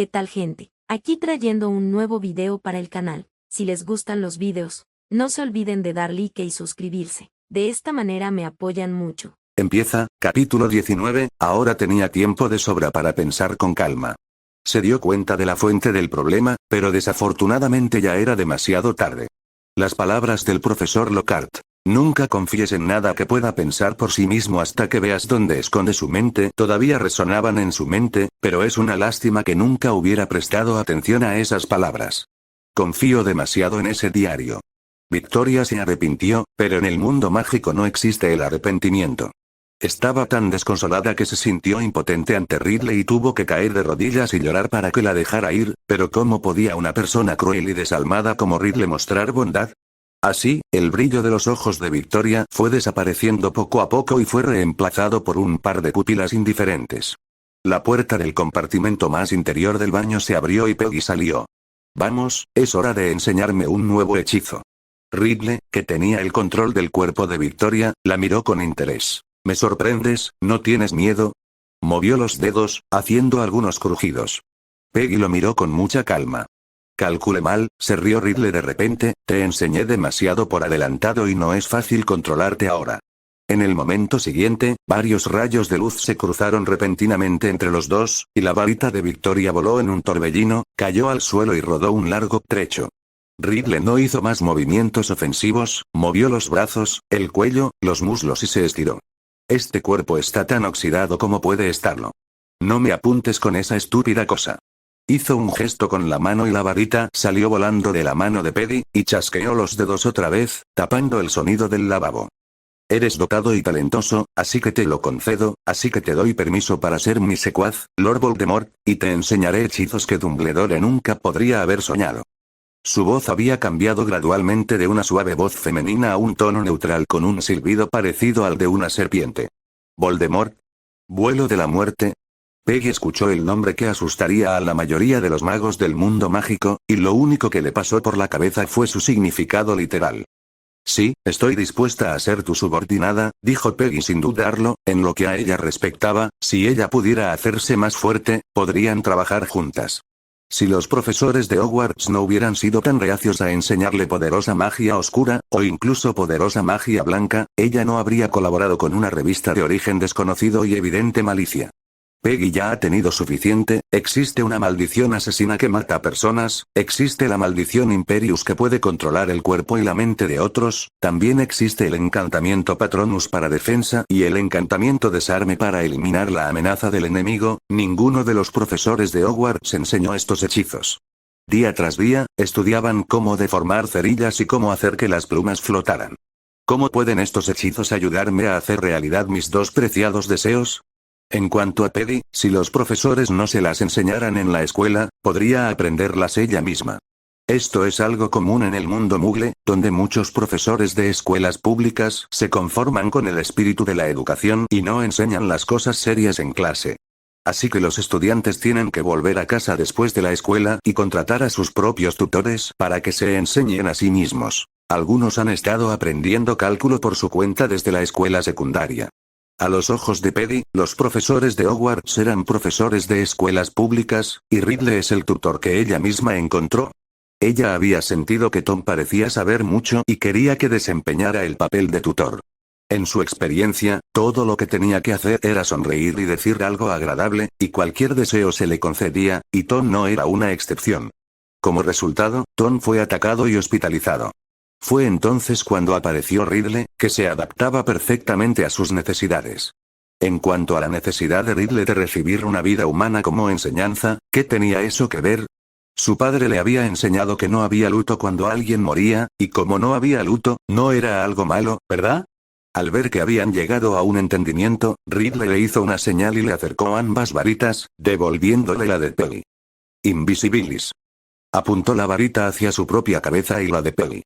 ¿Qué tal, gente? Aquí trayendo un nuevo video para el canal. Si les gustan los videos, no se olviden de dar like y suscribirse. De esta manera me apoyan mucho. Empieza, capítulo 19, ahora tenía tiempo de sobra para pensar con calma. Se dio cuenta de la fuente del problema, pero desafortunadamente ya era demasiado tarde. Las palabras del profesor Lockhart. Nunca confíes en nada que pueda pensar por sí mismo hasta que veas dónde esconde su mente, todavía resonaban en su mente, pero es una lástima que nunca hubiera prestado atención a esas palabras. Confío demasiado en ese diario. Victoria se arrepintió, pero en el mundo mágico no existe el arrepentimiento. Estaba tan desconsolada que se sintió impotente ante Ridley y tuvo que caer de rodillas y llorar para que la dejara ir, pero ¿cómo podía una persona cruel y desalmada como Ridley mostrar bondad? Así, el brillo de los ojos de Victoria fue desapareciendo poco a poco y fue reemplazado por un par de pupilas indiferentes. La puerta del compartimento más interior del baño se abrió y Peggy salió. Vamos, es hora de enseñarme un nuevo hechizo. Ridley, que tenía el control del cuerpo de Victoria, la miró con interés. ¿Me sorprendes? ¿No tienes miedo? Movió los dedos, haciendo algunos crujidos. Peggy lo miró con mucha calma. Calculé mal, se rió Ridley de repente, te enseñé demasiado por adelantado y no es fácil controlarte ahora. En el momento siguiente, varios rayos de luz se cruzaron repentinamente entre los dos, y la varita de Victoria voló en un torbellino, cayó al suelo y rodó un largo trecho. Ridley no hizo más movimientos ofensivos, movió los brazos, el cuello, los muslos y se estiró. Este cuerpo está tan oxidado como puede estarlo. No me apuntes con esa estúpida cosa. Hizo un gesto con la mano y la varita salió volando de la mano de Peggy, y chasqueó los dedos otra vez, tapando el sonido del lavabo. Eres dotado y talentoso, así que te lo concedo, así que te doy permiso para ser mi secuaz, Lord Voldemort, y te enseñaré hechizos que Dumbledore nunca podría haber soñado. Su voz había cambiado gradualmente de una suave voz femenina a un tono neutral con un silbido parecido al de una serpiente. ¿Voldemort? ¿Vuelo de la muerte? Peggy escuchó el nombre que asustaría a la mayoría de los magos del mundo mágico, y lo único que le pasó por la cabeza fue su significado literal. Sí, estoy dispuesta a ser tu subordinada, dijo Peggy sin dudarlo, en lo que a ella respectaba, si ella pudiera hacerse más fuerte, podrían trabajar juntas. Si los profesores de Hogwarts no hubieran sido tan reacios a enseñarle poderosa magia oscura, o incluso poderosa magia blanca, ella no habría colaborado con una revista de origen desconocido y evidente malicia. Peggy ya ha tenido suficiente, existe una maldición asesina que mata personas, existe la maldición Imperius que puede controlar el cuerpo y la mente de otros, también existe el encantamiento Patronus para defensa y el encantamiento Desarme para eliminar la amenaza del enemigo. Ninguno de los profesores de Hogwarts enseñó estos hechizos. Día tras día, estudiaban cómo deformar cerillas y cómo hacer que las plumas flotaran. ¿Cómo pueden estos hechizos ayudarme a hacer realidad mis dos preciados deseos? En cuanto a Peggy, si los profesores no se las enseñaran en la escuela, podría aprenderlas ella misma. Esto es algo común en el mundo Muggle, donde muchos profesores de escuelas públicas se conforman con el espíritu de la educación y no enseñan las cosas serias en clase. Así que los estudiantes tienen que volver a casa después de la escuela y contratar a sus propios tutores para que se enseñen a sí mismos. Algunos han estado aprendiendo cálculo por su cuenta desde la escuela secundaria. A los ojos de Peggy, los profesores de Hogwarts eran profesores de escuelas públicas, y Ridley es el tutor que ella misma encontró. Ella había sentido que Tom parecía saber mucho y quería que desempeñara el papel de tutor. En su experiencia, todo lo que tenía que hacer era sonreír y decir algo agradable, y cualquier deseo se le concedía, y Tom no era una excepción. Como resultado, Tom fue atacado y hospitalizado. Fue entonces cuando apareció Ridley, que se adaptaba perfectamente a sus necesidades. En cuanto a la necesidad de Ridley de recibir una vida humana como enseñanza, ¿qué tenía eso que ver? Su padre le había enseñado que no había luto cuando alguien moría, y como no había luto, no era algo malo, ¿verdad? Al ver que habían llegado a un entendimiento, Ridley le hizo una señal y le acercó ambas varitas, devolviéndole la de Peggy. Invisibilis. Apuntó la varita hacia su propia cabeza y la de Peggy.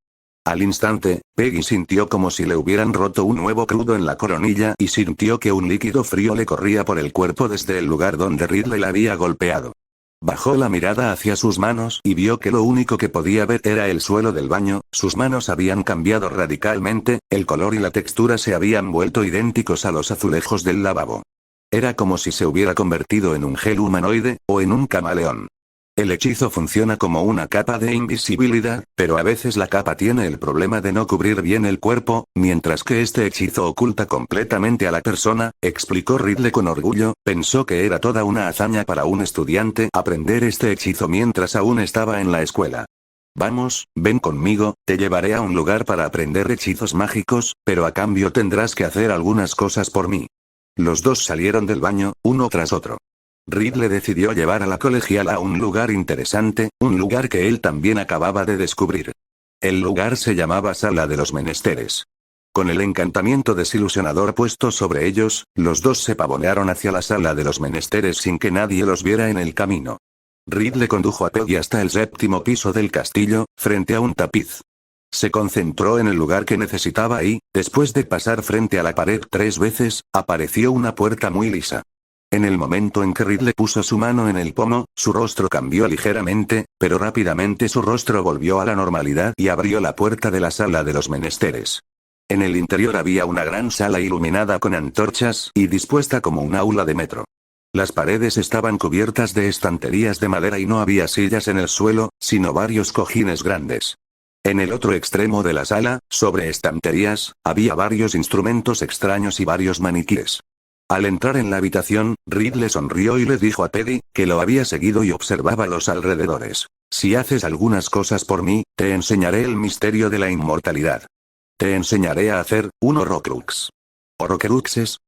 Al instante, Peggy sintió como si le hubieran roto un huevo crudo en la coronilla y sintió que un líquido frío le corría por el cuerpo desde el lugar donde Ridley la había golpeado. Bajó la mirada hacia sus manos y vio que lo único que podía ver era el suelo del baño, sus manos habían cambiado radicalmente, el color y la textura se habían vuelto idénticos a los azulejos del lavabo. Era como si se hubiera convertido en un gel humanoide, o en un camaleón. El hechizo funciona como una capa de invisibilidad, pero a veces la capa tiene el problema de no cubrir bien el cuerpo, mientras que este hechizo oculta completamente a la persona, explicó Ridley con orgullo. Pensó que era toda una hazaña para un estudiante aprender este hechizo mientras aún estaba en la escuela. Vamos, ven conmigo, te llevaré a un lugar para aprender hechizos mágicos, pero a cambio tendrás que hacer algunas cosas por mí. Los dos salieron del baño, uno tras otro. Ridley decidió llevar a la colegiala a un lugar interesante, un lugar que él también acababa de descubrir. El lugar se llamaba Sala de los Menesteres. Con el encantamiento desilusionador puesto sobre ellos, los dos se pavonearon hacia la Sala de los Menesteres sin que nadie los viera en el camino. Ridley condujo a Peggy hasta el 7º piso del castillo, frente a un tapiz. Se concentró en el lugar que necesitaba y, después de pasar frente a la pared 3 veces, apareció una puerta muy lisa. En el momento en que Ridley puso su mano en el pomo, su rostro cambió ligeramente, pero rápidamente su rostro volvió a la normalidad y abrió la puerta de la Sala de los Menesteres. En el interior había una gran sala iluminada con antorchas y dispuesta como un aula de metro. Las paredes estaban cubiertas de estanterías de madera y no había sillas en el suelo, sino varios cojines grandes. En el otro extremo de la sala, sobre estanterías, había varios instrumentos extraños y varios maniquíes. Al entrar en la habitación, Ridley sonrió y le dijo a Peggy, que lo había seguido y observaba los alrededores. Si haces algunas cosas por mí, te enseñaré el misterio de la inmortalidad. Te enseñaré a hacer un Horrocrux. ¿Horrocruxes?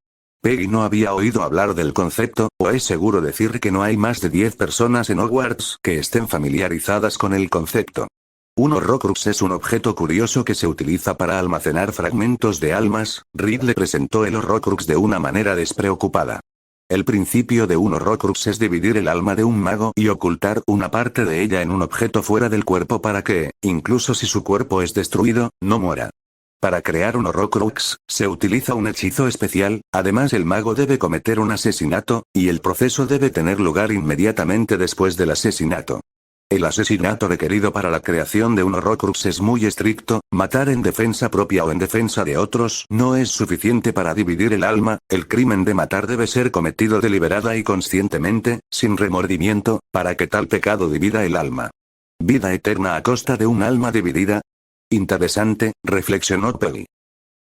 Peggy no había oído hablar del concepto, o es seguro decir que no hay más de 10 personas en Hogwarts que estén familiarizadas con el concepto. Un Horrocrux es un objeto curioso que se utiliza para almacenar fragmentos de almas. Ridley presentó el Horrocrux de una manera despreocupada. El principio de un Horrocrux es dividir el alma de un mago y ocultar una parte de ella en un objeto fuera del cuerpo para que, incluso si su cuerpo es destruido, no muera. Para crear un Horrocrux, se utiliza un hechizo especial, además el mago debe cometer un asesinato, y el proceso debe tener lugar inmediatamente después del asesinato. El asesinato requerido para la creación de un Horrocrux es muy estricto, matar en defensa propia o en defensa de otros no es suficiente para dividir el alma, el crimen de matar debe ser cometido deliberada y conscientemente, sin remordimiento, para que tal pecado divida el alma. ¿Vida eterna a costa de un alma dividida? Interesante, reflexionó Peggy.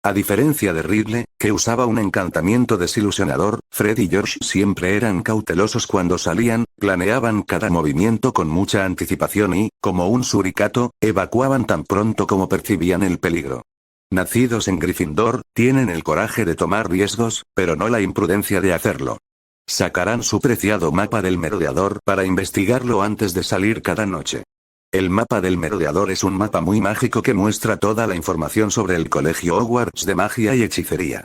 A diferencia de Ridley, que usaba un encantamiento desilusionador, Fred y George siempre eran cautelosos cuando salían, planeaban cada movimiento con mucha anticipación y, como un suricato, evacuaban tan pronto como percibían el peligro. Nacidos en Gryffindor, tienen el coraje de tomar riesgos, pero no la imprudencia de hacerlo. Sacarán su preciado mapa del merodeador para investigarlo antes de salir cada noche. El mapa del merodeador es un mapa muy mágico que muestra toda la información sobre el colegio Hogwarts de magia y hechicería.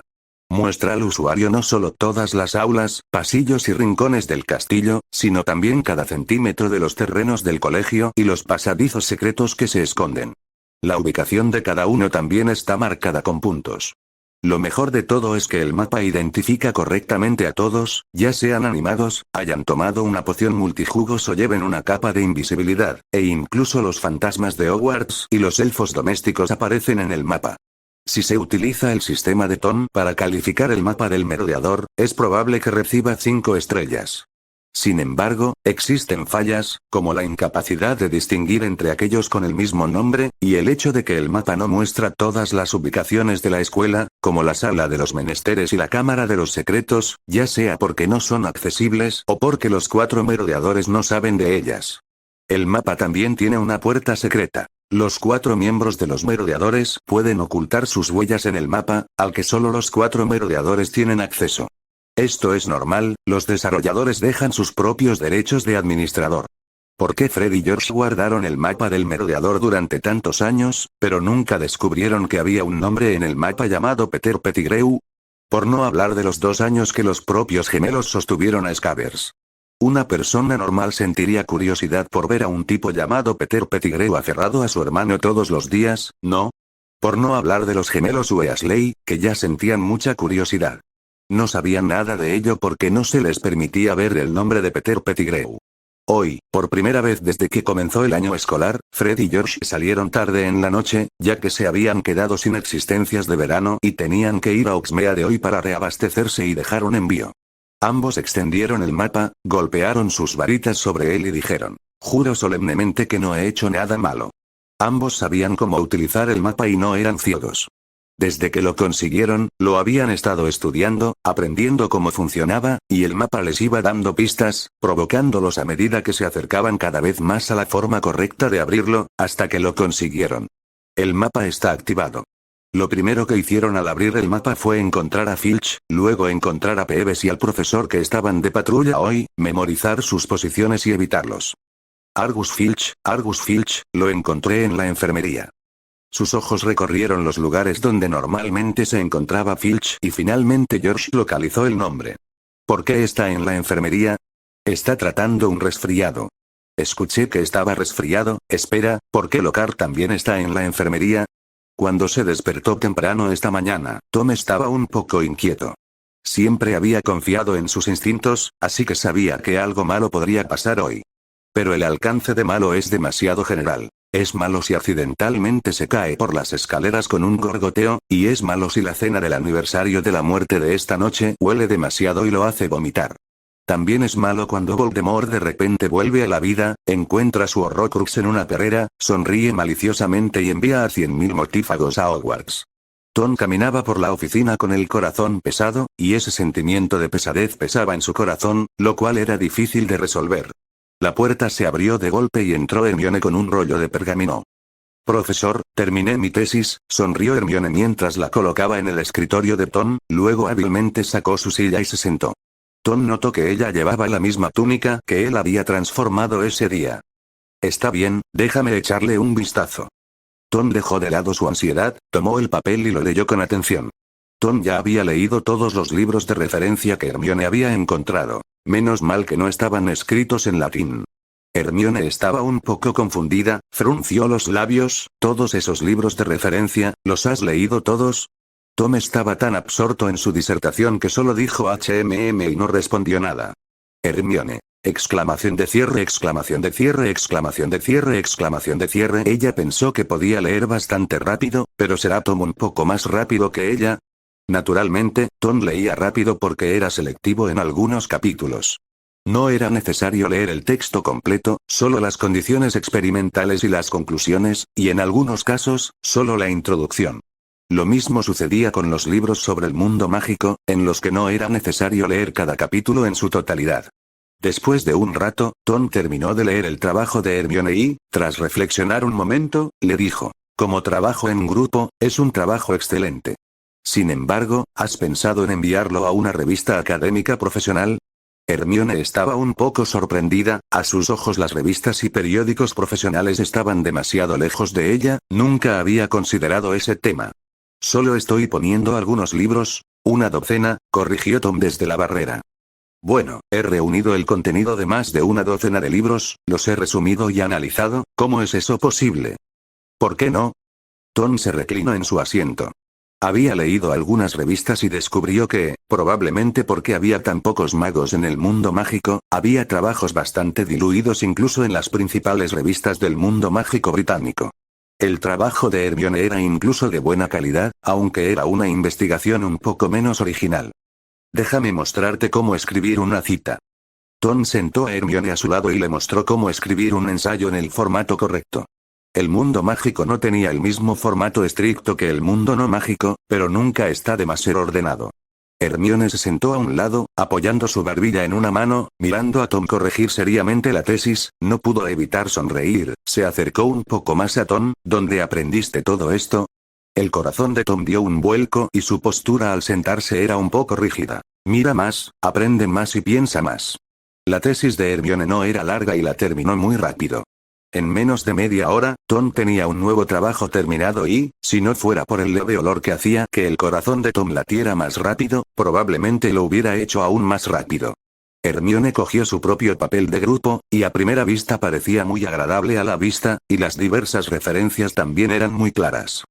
Muestra al usuario no solo todas las aulas, pasillos y rincones del castillo, sino también cada centímetro de los terrenos del colegio y los pasadizos secretos que se esconden. La ubicación de cada uno también está marcada con puntos. Lo mejor de todo es que el mapa identifica correctamente a todos, ya sean animados, hayan tomado una poción multijugos o lleven una capa de invisibilidad, e incluso los fantasmas de Hogwarts y los elfos domésticos aparecen en el mapa. Si se utiliza el sistema de Tom para calificar el mapa del merodeador, es probable que reciba 5 estrellas. Sin embargo, existen fallas, como la incapacidad de distinguir entre aquellos con el mismo nombre, y el hecho de que el mapa no muestra todas las ubicaciones de la escuela, como la Sala de los Menesteres y la Cámara de los Secretos, ya sea porque no son accesibles o porque los 4 merodeadores no saben de ellas. El mapa también tiene una puerta secreta. Los 4 miembros de los merodeadores pueden ocultar sus huellas en el mapa, al que solo los 4 merodeadores tienen acceso. Esto es normal, los desarrolladores dejan sus propios derechos de administrador. ¿Por qué Fred y George guardaron el mapa del merodeador durante tantos años, pero nunca descubrieron que había un nombre en el mapa llamado Peter Pettigrew? Por no hablar de los 2 años que los propios gemelos sostuvieron a Scabbers. Una persona normal sentiría curiosidad por ver a un tipo llamado Peter Pettigrew aferrado a su hermano todos los días, ¿no? Por no hablar de los gemelos Weasley, que ya sentían mucha curiosidad. No sabían nada de ello porque no se les permitía ver el nombre de Peter Pettigrew. Hoy, por primera vez desde que comenzó el año escolar, Fred y George salieron tarde en la noche, ya que se habían quedado sin existencias de verano y tenían que ir a Hogsmeade hoy para reabastecerse y dejar un envío. Ambos extendieron el mapa, golpearon sus varitas sobre él y dijeron: Juro solemnemente que no he hecho nada malo. Ambos sabían cómo utilizar el mapa y no eran ciegos. Desde que lo consiguieron, lo habían estado estudiando, aprendiendo cómo funcionaba, y el mapa les iba dando pistas, provocándolos a medida que se acercaban cada vez más a la forma correcta de abrirlo, hasta que lo consiguieron. El mapa está activado. Lo primero que hicieron al abrir el mapa fue encontrar a Filch, luego encontrar a Peeves y al profesor que estaban de patrulla hoy, memorizar sus posiciones y evitarlos. Argus Filch, lo encontré en la enfermería. Sus ojos recorrieron los lugares donde normalmente se encontraba Filch y finalmente George localizó el nombre. ¿Por qué está en la enfermería? Está tratando un resfriado. Escuché que estaba resfriado. Espera, ¿por qué Lockhart también está en la enfermería? Cuando se despertó temprano esta mañana, Tom estaba un poco inquieto. Siempre había confiado en sus instintos, así que sabía que algo malo podría pasar hoy. Pero el alcance de malo es demasiado general. Es malo si accidentalmente se cae por las escaleras con un gorgoteo, y es malo si la cena del aniversario de la muerte de esta noche huele demasiado y lo hace vomitar. También es malo cuando Voldemort de repente vuelve a la vida, encuentra su Horrocrux en una perrera, sonríe maliciosamente y envía a 100.000 mortífagos a Hogwarts. Tom caminaba por la oficina con el corazón pesado, y ese sentimiento de pesadez pesaba en su corazón, lo cual era difícil de resolver. La puerta se abrió de golpe y entró Hermione con un rollo de pergamino. Profesor, terminé mi tesis, sonrió Hermione mientras la colocaba en el escritorio de Tom, luego hábilmente sacó su silla y se sentó. Tom notó que ella llevaba la misma túnica que él había transformado ese día. Está bien, déjame echarle un vistazo. Tom dejó de lado su ansiedad, tomó el papel y lo leyó con atención. Tom ya había leído todos los libros de referencia que Hermione había encontrado. Menos mal que no estaban escritos en latín. Hermione estaba un poco confundida, frunció los labios. ¿Todos esos libros de referencia, los has leído todos? Tom estaba tan absorto en su disertación que solo dijo HMM y no respondió nada. Hermione. Exclamación de cierre, exclamación de cierre, exclamación de cierre, exclamación de cierre. Ella pensó que podía leer bastante rápido, pero ¿será Tom un poco más rápido que ella? Naturalmente, Tom leía rápido porque era selectivo en algunos capítulos. No era necesario leer el texto completo, solo las condiciones experimentales y las conclusiones, y en algunos casos, solo la introducción. Lo mismo sucedía con los libros sobre el mundo mágico, en los que no era necesario leer cada capítulo en su totalidad. Después de un rato, Tom terminó de leer el trabajo de Hermione y, tras reflexionar un momento, le dijo: como trabajo en grupo, es un trabajo excelente. Sin embargo, ¿has pensado en enviarlo a una revista académica profesional? Hermione estaba un poco sorprendida, a sus ojos las revistas y periódicos profesionales estaban demasiado lejos de ella, nunca había considerado ese tema. Solo estoy poniendo algunos libros, una docena, corrigió Tom desde la barrera. Bueno, he reunido el contenido de más de una docena de libros, los he resumido y analizado. ¿Cómo es eso posible? ¿Por qué no? Tom se reclinó en su asiento. Había leído algunas revistas y descubrió que, probablemente porque había tan pocos magos en el mundo mágico, había trabajos bastante diluidos incluso en las principales revistas del mundo mágico británico. El trabajo de Hermione era incluso de buena calidad, aunque era una investigación un poco menos original. Déjame mostrarte cómo escribir una cita. Tom sentó a Hermione a su lado y le mostró cómo escribir un ensayo en el formato correcto. El mundo mágico no tenía el mismo formato estricto que el mundo no mágico, pero nunca está de más ser ordenado. Hermione se sentó a un lado, apoyando su barbilla en una mano, mirando a Tom corregir seriamente la tesis. No pudo evitar sonreír, se acercó un poco más a Tom. ¿Dónde aprendiste todo esto? El corazón de Tom dio un vuelco y su postura al sentarse era un poco rígida. Mira más, aprende más y piensa más. La tesis de Hermione no era larga y la terminó muy rápido. En menos de media hora, Tom tenía un nuevo trabajo terminado y, si no fuera por el leve olor que hacía que el corazón de Tom latiera más rápido, probablemente lo hubiera hecho aún más rápido. Hermione cogió su propio papel de grupo, y a primera vista parecía muy agradable a la vista, y las diversas referencias también eran muy claras.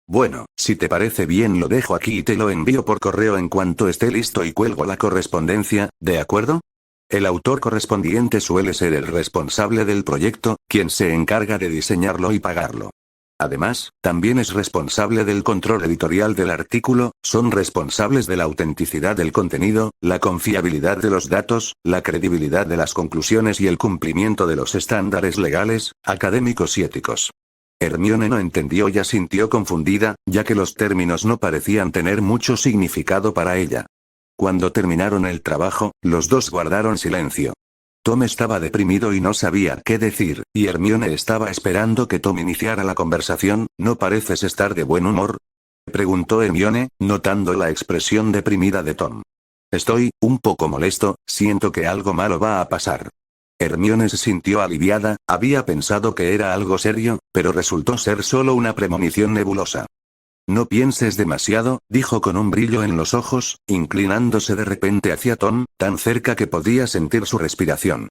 Bueno, si te parece bien lo dejo aquí y te lo envío por correo en cuanto esté listo y cuelgo la correspondencia, ¿de acuerdo? El autor correspondiente suele ser el responsable del proyecto, quien se encarga de diseñarlo y pagarlo. Además, también es responsable del control editorial del artículo, son responsables de la autenticidad del contenido, la confiabilidad de los datos, la credibilidad de las conclusiones y el cumplimiento de los estándares legales, académicos y éticos. Hermione no entendió y sintió confundida, ya que los términos no parecían tener mucho significado para ella. Cuando terminaron el trabajo, los dos guardaron silencio. Tom estaba deprimido y no sabía qué decir, y Hermione estaba esperando que Tom iniciara la conversación. ¿No pareces estar de buen humor?, preguntó Hermione, notando la expresión deprimida de Tom. Estoy un poco molesto, siento que algo malo va a pasar. Hermione se sintió aliviada, había pensado que era algo serio, pero resultó ser solo una premonición nebulosa. No pienses demasiado, dijo con un brillo en los ojos, inclinándose de repente hacia Tom, tan cerca que podía sentir su respiración.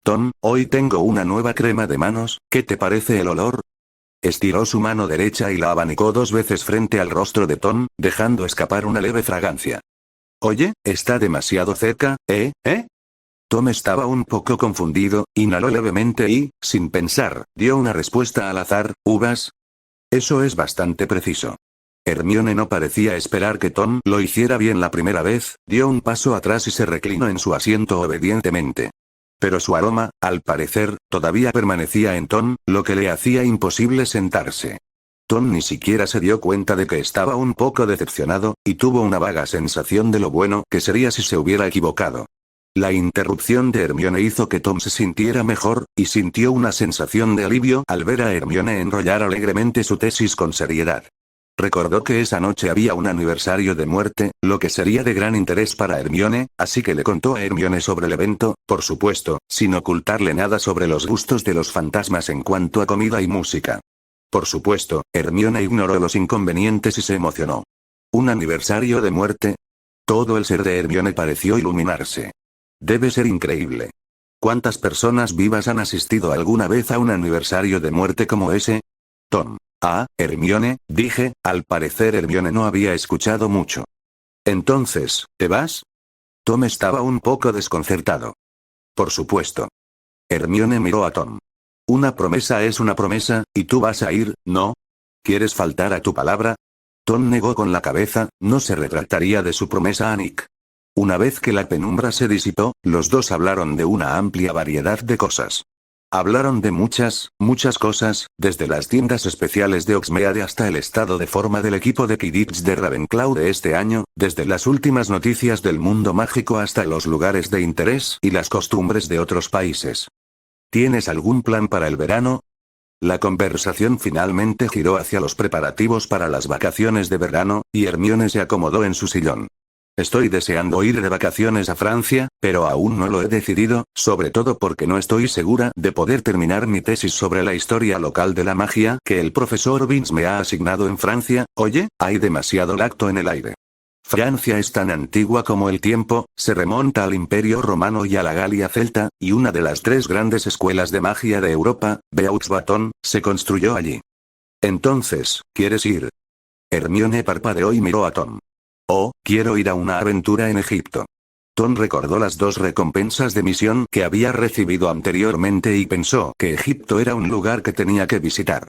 Tom, hoy tengo una nueva crema de manos, ¿qué te parece el olor? Estiró su mano derecha y la abanicó 2 veces frente al rostro de Tom, dejando escapar una leve fragancia. Oye, está demasiado cerca, ¿eh? Tom estaba un poco confundido, inhaló levemente y, sin pensar, dio una respuesta al azar, ¿uvas? Eso es bastante preciso. Hermione no parecía esperar que Tom lo hiciera bien la primera vez, dio un paso atrás y se reclinó en su asiento obedientemente. Pero su aroma, al parecer, todavía permanecía en Tom, lo que le hacía imposible sentarse. Tom ni siquiera se dio cuenta de que estaba un poco decepcionado, y tuvo una vaga sensación de lo bueno que sería si se hubiera equivocado. La interrupción de Hermione hizo que Tom se sintiera mejor, y sintió una sensación de alivio al ver a Hermione enrollar alegremente su tesis con seriedad. Recordó que esa noche había un aniversario de muerte, lo que sería de gran interés para Hermione, así que le contó a Hermione sobre el evento, por supuesto, sin ocultarle nada sobre los gustos de los fantasmas en cuanto a comida y música. Por supuesto, Hermione ignoró los inconvenientes y se emocionó. ¿Un aniversario de muerte? Todo el ser de Hermione pareció iluminarse. Debe ser increíble. ¿Cuántas personas vivas han asistido alguna vez a un aniversario de muerte como ese? Tom. Ah, Hermione, dije, al parecer Hermione no había escuchado mucho. Entonces, ¿te vas? Tom estaba un poco desconcertado. Por supuesto. Hermione miró a Tom. Una promesa es una promesa, y tú vas a ir, ¿no? ¿Quieres faltar a tu palabra? Tom negó con la cabeza, no se retractaría de su promesa a Nick. Una vez que la penumbra se disipó, los dos hablaron de una amplia variedad de cosas. Hablaron de muchas cosas, desde las tiendas especiales de Hogsmeade hasta el estado de forma del equipo de Quidditch de Ravenclaw de este año, desde las últimas noticias del mundo mágico hasta los lugares de interés y las costumbres de otros países. ¿Tienes algún plan para el verano? La conversación finalmente giró hacia los preparativos para las vacaciones de verano, y Hermione se acomodó en su sillón. Estoy deseando ir de vacaciones a Francia, pero aún no lo he decidido, sobre todo porque no estoy segura de poder terminar mi tesis sobre la historia local de la magia que el profesor Vince me ha asignado en Francia. Oye, hay demasiado lacto en el aire. Francia es tan antigua como el tiempo, se remonta al Imperio Romano y a la Galia Celta, y una de las 3 grandes escuelas de magia de Europa, Beauxbaton, se construyó allí. Entonces, ¿quieres ir? Hermione parpadeó y miró a Tom. Oh, quiero ir a una aventura en Egipto. Tom recordó las 2 recompensas de misión que había recibido anteriormente y pensó que Egipto era un lugar que tenía que visitar.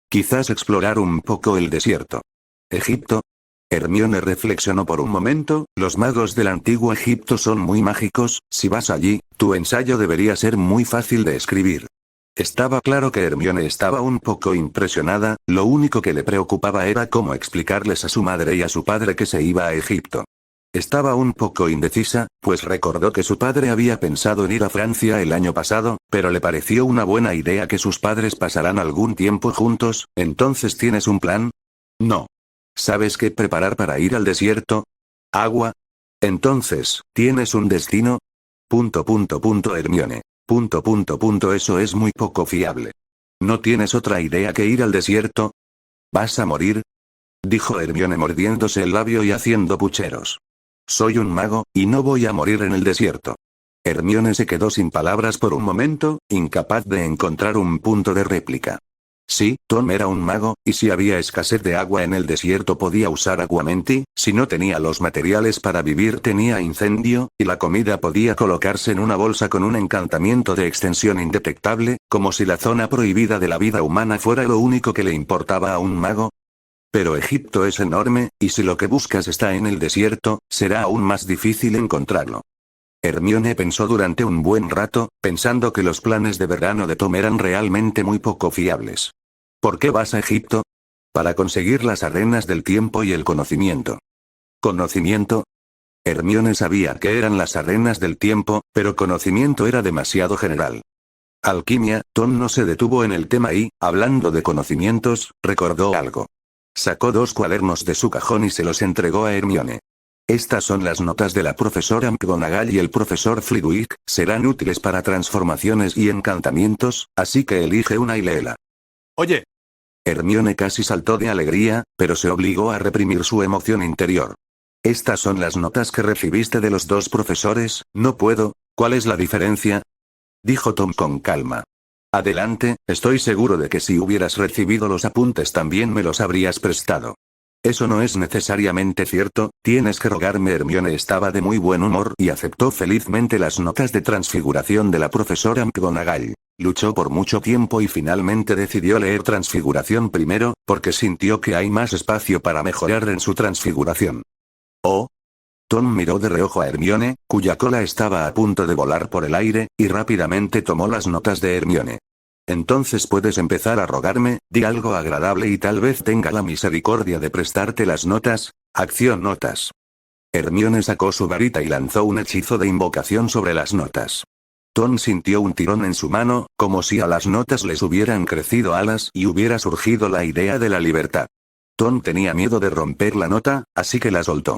Quizás explorar un poco el desierto. ¿Egipto? Hermione reflexionó por un momento, los magos del antiguo Egipto son muy mágicos, si vas allí, tu ensayo debería ser muy fácil de escribir. Estaba claro que Hermione estaba un poco impresionada, lo único que le preocupaba era cómo explicarles a su madre y a su padre que se iba a Egipto. Estaba un poco indecisa, pues recordó que su padre había pensado en ir a Francia el año pasado, pero le pareció una buena idea que sus padres pasarán algún tiempo juntos. ¿Entonces tienes un plan? No. ¿Sabes qué preparar para ir al desierto? ¿Agua? Entonces, ¿tienes un destino? Hermione. Eso es muy poco fiable. ¿No tienes otra idea que ir al desierto? ¿Vas a morir? Dijo Hermione mordiéndose el labio y haciendo pucheros. Soy un mago, y no voy a morir en el desierto. Hermione se quedó sin palabras por un momento, incapaz de encontrar un punto de réplica. Sí, Tom era un mago, y si había escasez de agua en el desierto podía usar aguamenti, si no tenía los materiales para vivir tenía incendio, y la comida podía colocarse en una bolsa con un encantamiento de extensión indetectable, como si la zona prohibida de la vida humana fuera lo único que le importaba a un mago. Pero Egipto es enorme, y si lo que buscas está en el desierto, será aún más difícil encontrarlo. Hermione pensó durante un buen rato, pensando que los planes de verano de Tom eran realmente muy poco fiables. ¿Por qué vas a Egipto? Para conseguir las arenas del tiempo y el conocimiento. ¿Conocimiento? Hermione sabía que eran las arenas del tiempo, pero conocimiento era demasiado general. Alquimia, Tom no se detuvo en el tema y, hablando de conocimientos, recordó algo. Sacó 2 cuadernos de su cajón y se los entregó a Hermione. Estas son las notas de la profesora McGonagall y el profesor Flitwick, serán útiles para transformaciones y encantamientos, así que elige una y léela. Oye. Hermione casi saltó de alegría, pero se obligó a reprimir su emoción interior. Estas son las notas que recibiste de los 2 profesores, no puedo, ¿cuál es la diferencia? Dijo Tom con calma. Adelante, estoy seguro de que si hubieras recibido los apuntes también me los habrías prestado. Eso no es necesariamente cierto, tienes que rogarme. Hermione estaba de muy buen humor y aceptó felizmente las notas de transfiguración de la profesora McGonagall. Luchó por mucho tiempo y finalmente decidió leer transfiguración primero, porque sintió que hay más espacio para mejorar en su transfiguración. Oh. Tom miró de reojo a Hermione, cuya cola estaba a punto de volar por el aire, y rápidamente tomó las notas de Hermione. Entonces puedes empezar a rogarme, di algo agradable y tal vez tenga la misericordia de prestarte las notas. Acción notas. Hermione sacó su varita y lanzó un hechizo de invocación sobre las notas. Tom sintió un tirón en su mano, como si a las notas les hubieran crecido alas y hubiera surgido la idea de la libertad. Tom tenía miedo de romper la nota, así que la soltó.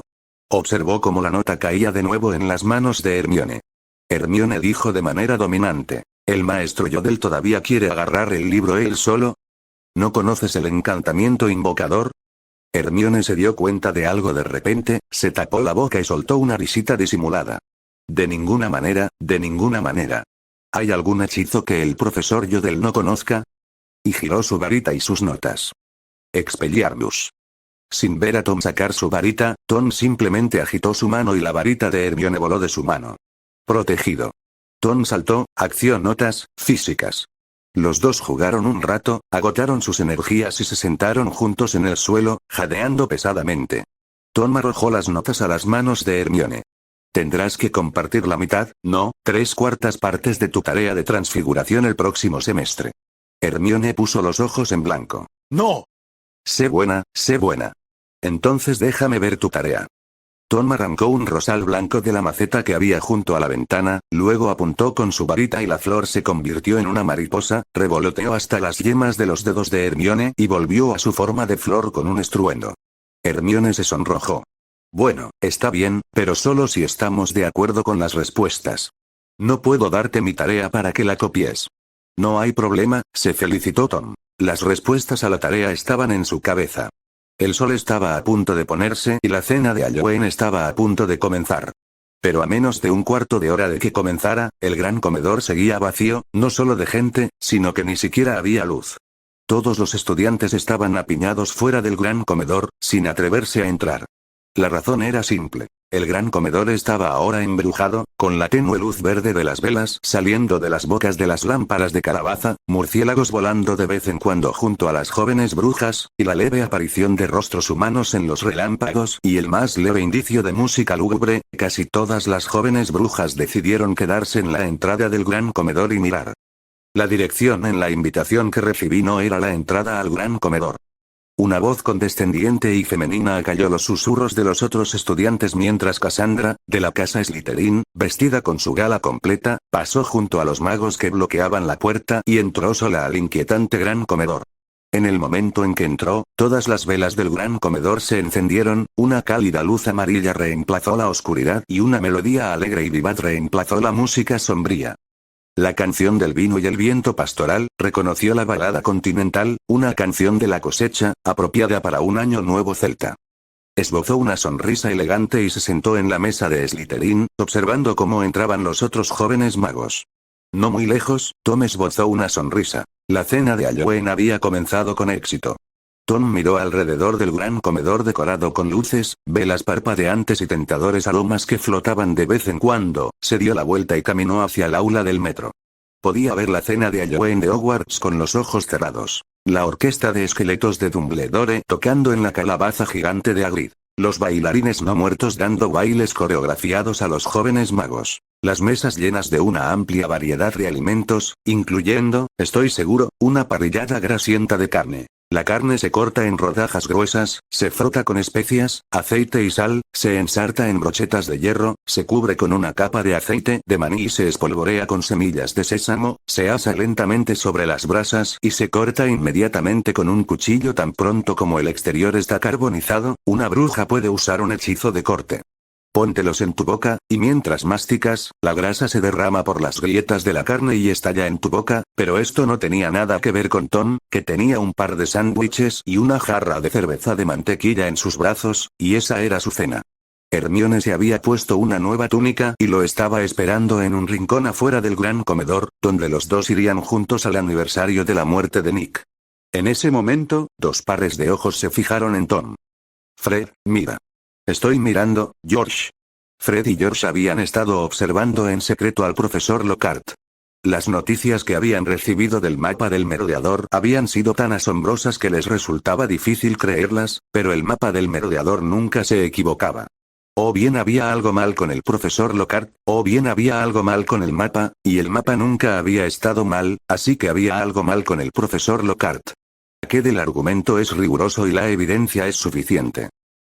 Observó cómo la nota caía de nuevo en las manos de Hermione. Hermione dijo de manera dominante. ¿El maestro Yodel todavía quiere agarrar el libro él solo? ¿No conoces el encantamiento invocador? Hermione se dio cuenta de algo de repente, se tapó la boca y soltó una risita disimulada. De ninguna manera, de ninguna manera. ¿Hay algún hechizo que el profesor Yodel no conozca? Y giró su varita y sus notas. Expelliarmus. Sin ver a Tom sacar su varita, Tom simplemente agitó su mano y la varita de Hermione voló de su mano. Protegido. Tom saltó, acción notas, físicas. Los 2 jugaron un rato, agotaron sus energías y se sentaron juntos en el suelo, jadeando pesadamente. Tom arrojó las notas a las manos de Hermione. Tendrás que compartir la mitad, no, 3/4 partes de tu tarea de transfiguración el próximo semestre. Hermione puso los ojos en blanco. ¡No! Sé buena, sé buena. Entonces déjame ver tu tarea. Tom arrancó un rosal blanco de la maceta que había junto a la ventana, luego apuntó con su varita y la flor se convirtió en una mariposa, revoloteó hasta las yemas de los dedos de Hermione y volvió a su forma de flor con un estruendo. Hermione se sonrojó. Bueno, está bien, pero solo si estamos de acuerdo con las respuestas. No puedo darte mi tarea para que la copies. No hay problema, se felicitó Tom. Las respuestas a la tarea estaban en su cabeza. El sol estaba a punto de ponerse y la cena de Halloween estaba a punto de comenzar. Pero a menos de un cuarto de hora de que comenzara, el gran comedor seguía vacío, no solo de gente, sino que ni siquiera había luz. Todos los estudiantes estaban apiñados fuera del gran comedor, sin atreverse a entrar. La razón era simple. El gran comedor estaba ahora embrujado, con la tenue luz verde de las velas saliendo de las bocas de las lámparas de calabaza, murciélagos volando de vez en cuando junto a las jóvenes brujas, y la leve aparición de rostros humanos en los relámpagos y el más leve indicio de música lúgubre. Casi todas las jóvenes brujas decidieron quedarse en la entrada del gran comedor y mirar. La dirección en la invitación que recibí no era la entrada al gran comedor. Una voz condescendiente y femenina acalló los susurros de los otros estudiantes mientras Cassandra, de la casa Slytherin, vestida con su gala completa, pasó junto a los magos que bloqueaban la puerta y entró sola al inquietante gran comedor. En el momento en que entró, todas las velas del gran comedor se encendieron, una cálida luz amarilla reemplazó la oscuridad y una melodía alegre y vivaz reemplazó la música sombría. La canción del vino y el viento pastoral, reconoció la balada continental, una canción de la cosecha, apropiada para un año nuevo celta. Esbozó una sonrisa elegante y se sentó en la mesa de Slytherin, observando cómo entraban los otros jóvenes magos. No muy lejos, Tom esbozó una sonrisa. La cena de Halloween había comenzado con éxito. Tom miró alrededor del gran comedor decorado con luces, velas parpadeantes y tentadores aromas que flotaban de vez en cuando, se dio la vuelta y caminó hacia el aula del metro. Podía ver la cena de Halloween de Hogwarts con los ojos cerrados. La orquesta de esqueletos de Dumbledore tocando en la calabaza gigante de Hagrid. Los bailarines no muertos dando bailes coreografiados a los jóvenes magos. Las mesas llenas de una amplia variedad de alimentos, incluyendo, estoy seguro, una parrillada grasienta de carne. La carne se corta en rodajas gruesas, se frota con especias, aceite y sal, se ensarta en brochetas de hierro, se cubre con una capa de aceite de maní y se espolvorea con semillas de sésamo, se asa lentamente sobre las brasas y se corta inmediatamente con un cuchillo tan pronto como el exterior está carbonizado. Una bruja puede usar un hechizo de corte. Póntelos en tu boca, y mientras masticas, la grasa se derrama por las grietas de la carne y estalla en tu boca, pero esto no tenía nada que ver con Tom, que tenía un par de sándwiches y una jarra de cerveza de mantequilla en sus brazos, y esa era su cena. Hermione se había puesto una nueva túnica y lo estaba esperando en un rincón afuera del gran comedor, donde los dos irían juntos al aniversario de la muerte de Nick. En ese momento, dos pares de ojos se fijaron en Tom. Fred, mira. Estoy mirando, George. Fred y George habían estado observando en secreto al profesor Lockhart. Las noticias que habían recibido del mapa del merodeador habían sido tan asombrosas que les resultaba difícil creerlas, pero el mapa del merodeador nunca se equivocaba. O bien había algo mal con el profesor Lockhart, o bien había algo mal con el mapa, y el mapa nunca había estado mal, así que había algo mal con el profesor Lockhart. Que del argumento es riguroso y la evidencia es suficiente.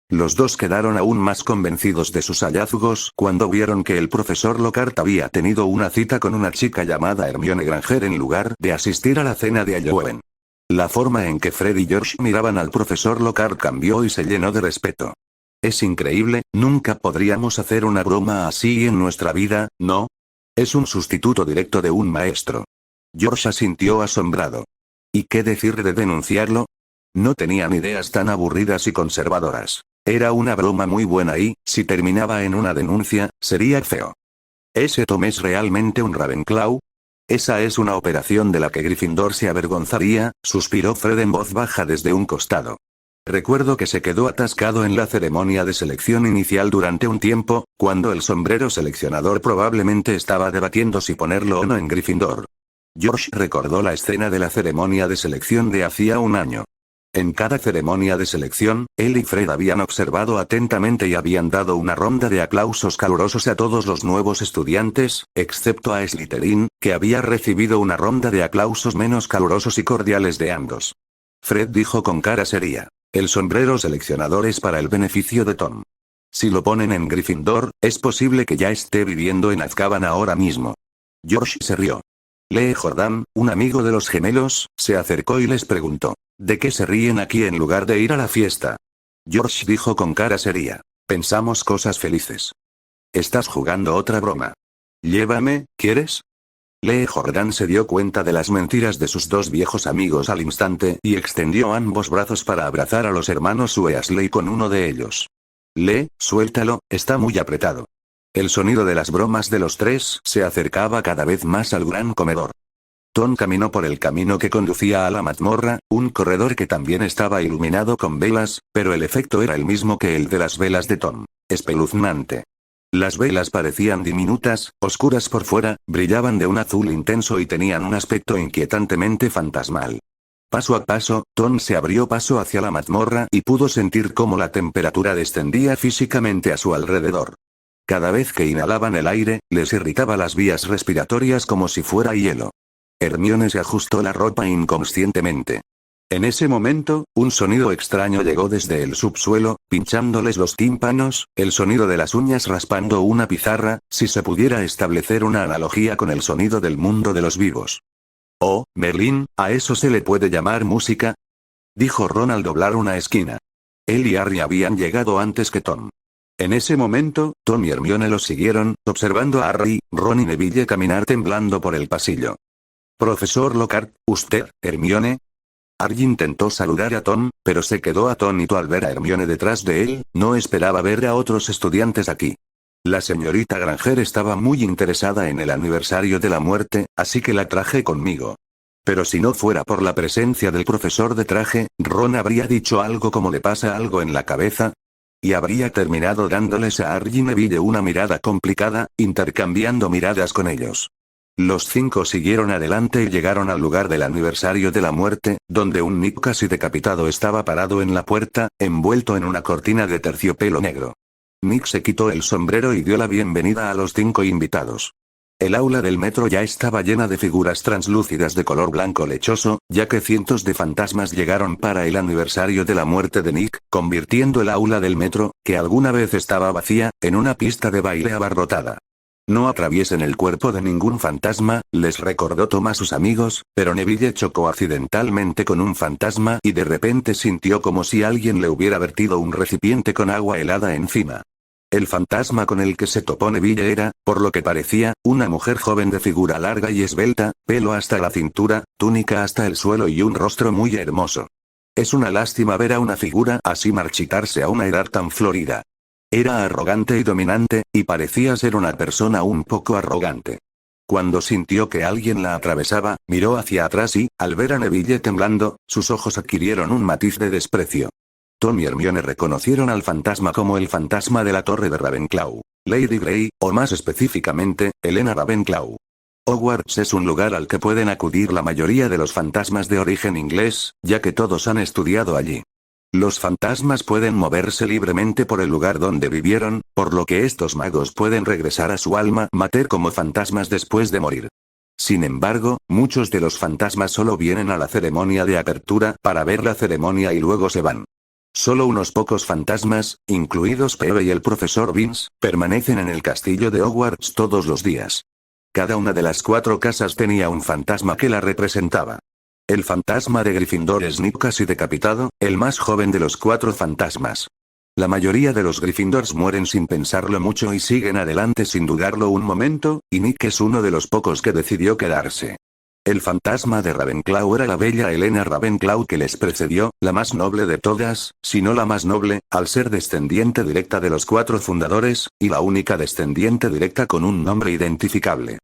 Los dos quedaron aún más convencidos de sus hallazgos cuando vieron que el profesor Lockhart había tenido una cita con una chica llamada Hermione Granger en lugar de asistir a la cena de Halloween. La forma en que Fred y George miraban al profesor Lockhart cambió y se llenó de respeto. Es increíble, nunca podríamos hacer una broma así en nuestra vida, ¿no? Es un sustituto directo de un maestro. George asintió asombrado. ¿Y qué decir de denunciarlo? No tenían ideas tan aburridas y conservadoras. Era una broma muy buena y, si terminaba en una denuncia, sería feo. ¿Ese Tom es realmente un Ravenclaw? Esa es una operación de la que Gryffindor se avergonzaría, suspiró Fred en voz baja desde un costado. Recuerdo que se quedó atascado en la ceremonia de selección inicial durante un tiempo, cuando el sombrero seleccionador probablemente estaba debatiendo si ponerlo o no en Gryffindor. George recordó la escena de la ceremonia de selección de hacía un año. En cada ceremonia de selección, él y Fred habían observado atentamente y habían dado una ronda de aplausos calurosos a todos los nuevos estudiantes, excepto a Slytherin, que había recibido una ronda de aplausos menos calurosos y cordiales de ambos. Fred dijo con cara seria: el sombrero seleccionador es para el beneficio de Tom. Si lo ponen en Gryffindor, es posible que ya esté viviendo en Azkaban ahora mismo. George se rió. Lee Jordan, un amigo de los gemelos, se acercó y les preguntó: ¿de qué se ríen aquí en lugar de ir a la fiesta? George dijo con cara seria: pensamos cosas felices. Estás jugando otra broma. Llévame, ¿quieres? Lee Jordan se dio cuenta de las mentiras de sus dos viejos amigos al instante y extendió ambos brazos para abrazar a los hermanos Weasley con uno de ellos. Lee, suéltalo, está muy apretado. El sonido de las bromas de los tres se acercaba cada vez más al gran comedor. Tom caminó por el camino que conducía a la mazmorra, un corredor que también estaba iluminado con velas, pero el efecto era el mismo que el de las velas de Tom. Espeluznante. Las velas parecían diminutas, oscuras por fuera, brillaban de un azul intenso y tenían un aspecto inquietantemente fantasmal. Paso a paso, Tom se abrió paso hacia la mazmorra y pudo sentir cómo la temperatura descendía físicamente a su alrededor. Cada vez que inhalaban el aire, les irritaba las vías respiratorias como si fuera hielo. Hermione se ajustó la ropa inconscientemente. En ese momento, un sonido extraño llegó desde el subsuelo, pinchándoles los tímpanos, el sonido de las uñas raspando una pizarra, si se pudiera establecer una analogía con el sonido del mundo de los vivos. «Oh, Merlín, ¿a eso se le puede llamar música?», dijo Ron al doblar una esquina. Él y Harry habían llegado antes que Tom. En ese momento, Tom y Hermione los siguieron, observando a Harry, Ron y Neville caminar temblando por el pasillo. «Profesor Lockhart, ¿usted, Hermione?». Harry intentó saludar a Tom, pero se quedó atónito al ver a Hermione detrás de él, no esperaba ver a otros estudiantes aquí. La señorita Granger estaba muy interesada en el aniversario de la muerte, así que la traje conmigo. Pero si no fuera por la presencia del profesor de traje, Ron habría dicho algo como ¿le pasa algo en la cabeza? Y habría terminado dándoles a Argy y Neville una mirada complicada, intercambiando miradas con ellos. Los 5 siguieron adelante y llegaron al lugar del aniversario de la muerte, donde un Nick casi decapitado estaba parado en la puerta, envuelto en una cortina de terciopelo negro. Nick se quitó el sombrero y dio la bienvenida a los 5 invitados. El aula del metro ya estaba llena de figuras translúcidas de color blanco lechoso, ya que cientos de fantasmas llegaron para el aniversario de la muerte de Nick, convirtiendo el aula del metro, que alguna vez estaba vacía, en una pista de baile abarrotada. No atraviesen el cuerpo de ningún fantasma, les recordó Tom a sus amigos, pero Neville chocó accidentalmente con un fantasma y de repente sintió como si alguien le hubiera vertido un recipiente con agua helada encima. El fantasma con el que se topó Neville era, por lo que parecía, una mujer joven de figura larga y esbelta, pelo hasta la cintura, túnica hasta el suelo y un rostro muy hermoso. Es una lástima ver a una figura así marchitarse a una edad tan florida. Era arrogante y dominante, y parecía ser una persona un poco arrogante. Cuando sintió que alguien la atravesaba, miró hacia atrás y, al ver a Neville temblando, sus ojos adquirieron un matiz de desprecio. Tom y Hermione reconocieron al fantasma como el fantasma de la torre de Ravenclaw, Lady Grey, o más específicamente, Helena Ravenclaw. Hogwarts es un lugar al que pueden acudir la mayoría de los fantasmas de origen inglés, ya que todos han estudiado allí. Los fantasmas pueden moverse libremente por el lugar donde vivieron, por lo que estos magos pueden regresar a su alma mater como fantasmas después de morir. Sin embargo, muchos de los fantasmas solo vienen a la ceremonia de apertura para ver la ceremonia y luego se van. Solo unos pocos fantasmas, incluidos Peeve y el profesor Vince, permanecen en el castillo de Hogwarts todos los días. Cada una de las 4 casas tenía un fantasma que la representaba. El fantasma de Gryffindor es Nick casi decapitado, el más joven de los 4 fantasmas. La mayoría de los Gryffindors mueren sin pensarlo mucho y siguen adelante sin dudarlo un momento, y Nick es uno de los pocos que decidió quedarse. El fantasma de Ravenclaw era la bella Helena Ravenclaw que les precedió, la más noble de todas, si no la más noble, al ser descendiente directa de los 4 fundadores, y la única descendiente directa con un nombre identificable.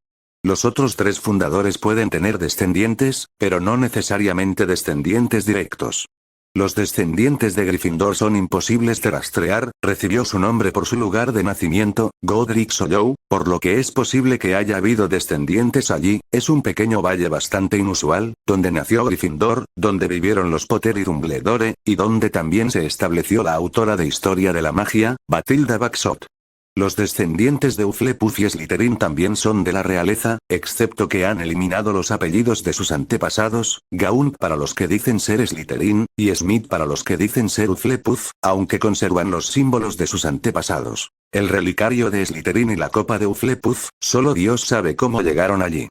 Los otros 3 fundadores pueden tener descendientes, pero no necesariamente descendientes directos. Los descendientes de Gryffindor son imposibles de rastrear, recibió su nombre por su lugar de nacimiento, Godric Hollow, por lo que es posible que haya habido descendientes allí. Es un pequeño valle bastante inusual, donde nació Gryffindor, donde vivieron los Potter y Dumbledore, y donde también se estableció la autora de Historia de la Magia, Bathilda Bagshot. Los descendientes de Hufflepuff y Slytherin también son de la realeza, excepto que han eliminado los apellidos de sus antepasados, Gaunt para los que dicen ser Slytherin, y Smith para los que dicen ser Hufflepuff, aunque conservan los símbolos de sus antepasados. El relicario de Slytherin y la copa de Hufflepuff, solo Dios sabe cómo llegaron allí.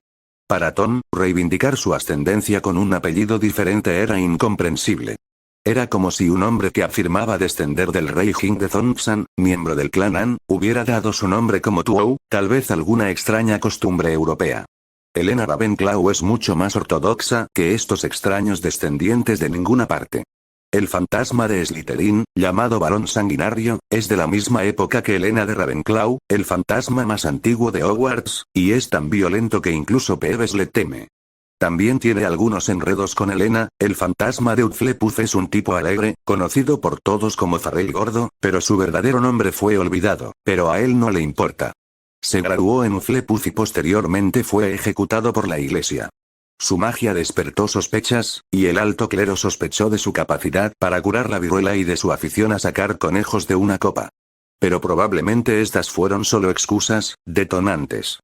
Para Tom, reivindicar su ascendencia con un apellido diferente era incomprensible. Era como si un hombre que afirmaba descender del rey Jing de Thompson, miembro del clan An, hubiera dado su nombre como Tuou, tal vez alguna extraña costumbre europea. Helena Ravenclaw es mucho más ortodoxa que estos extraños descendientes de ninguna parte. El fantasma de Slytherin, llamado Barón Sanguinario, es de la misma época que Helena de Ravenclaw, el fantasma más antiguo de Hogwarts, y es tan violento que incluso Peeves le teme. También tiene algunos enredos con Helena. El fantasma de Hufflepuff es un tipo alegre, conocido por todos como Farrell Gordo, pero su verdadero nombre fue olvidado, pero a él no le importa. Se graduó en Hufflepuff y posteriormente fue ejecutado por la iglesia. Su magia despertó sospechas, y el alto clero sospechó de su capacidad para curar la viruela y de su afición a sacar conejos de una copa. Pero probablemente estas fueron solo excusas, detonantes.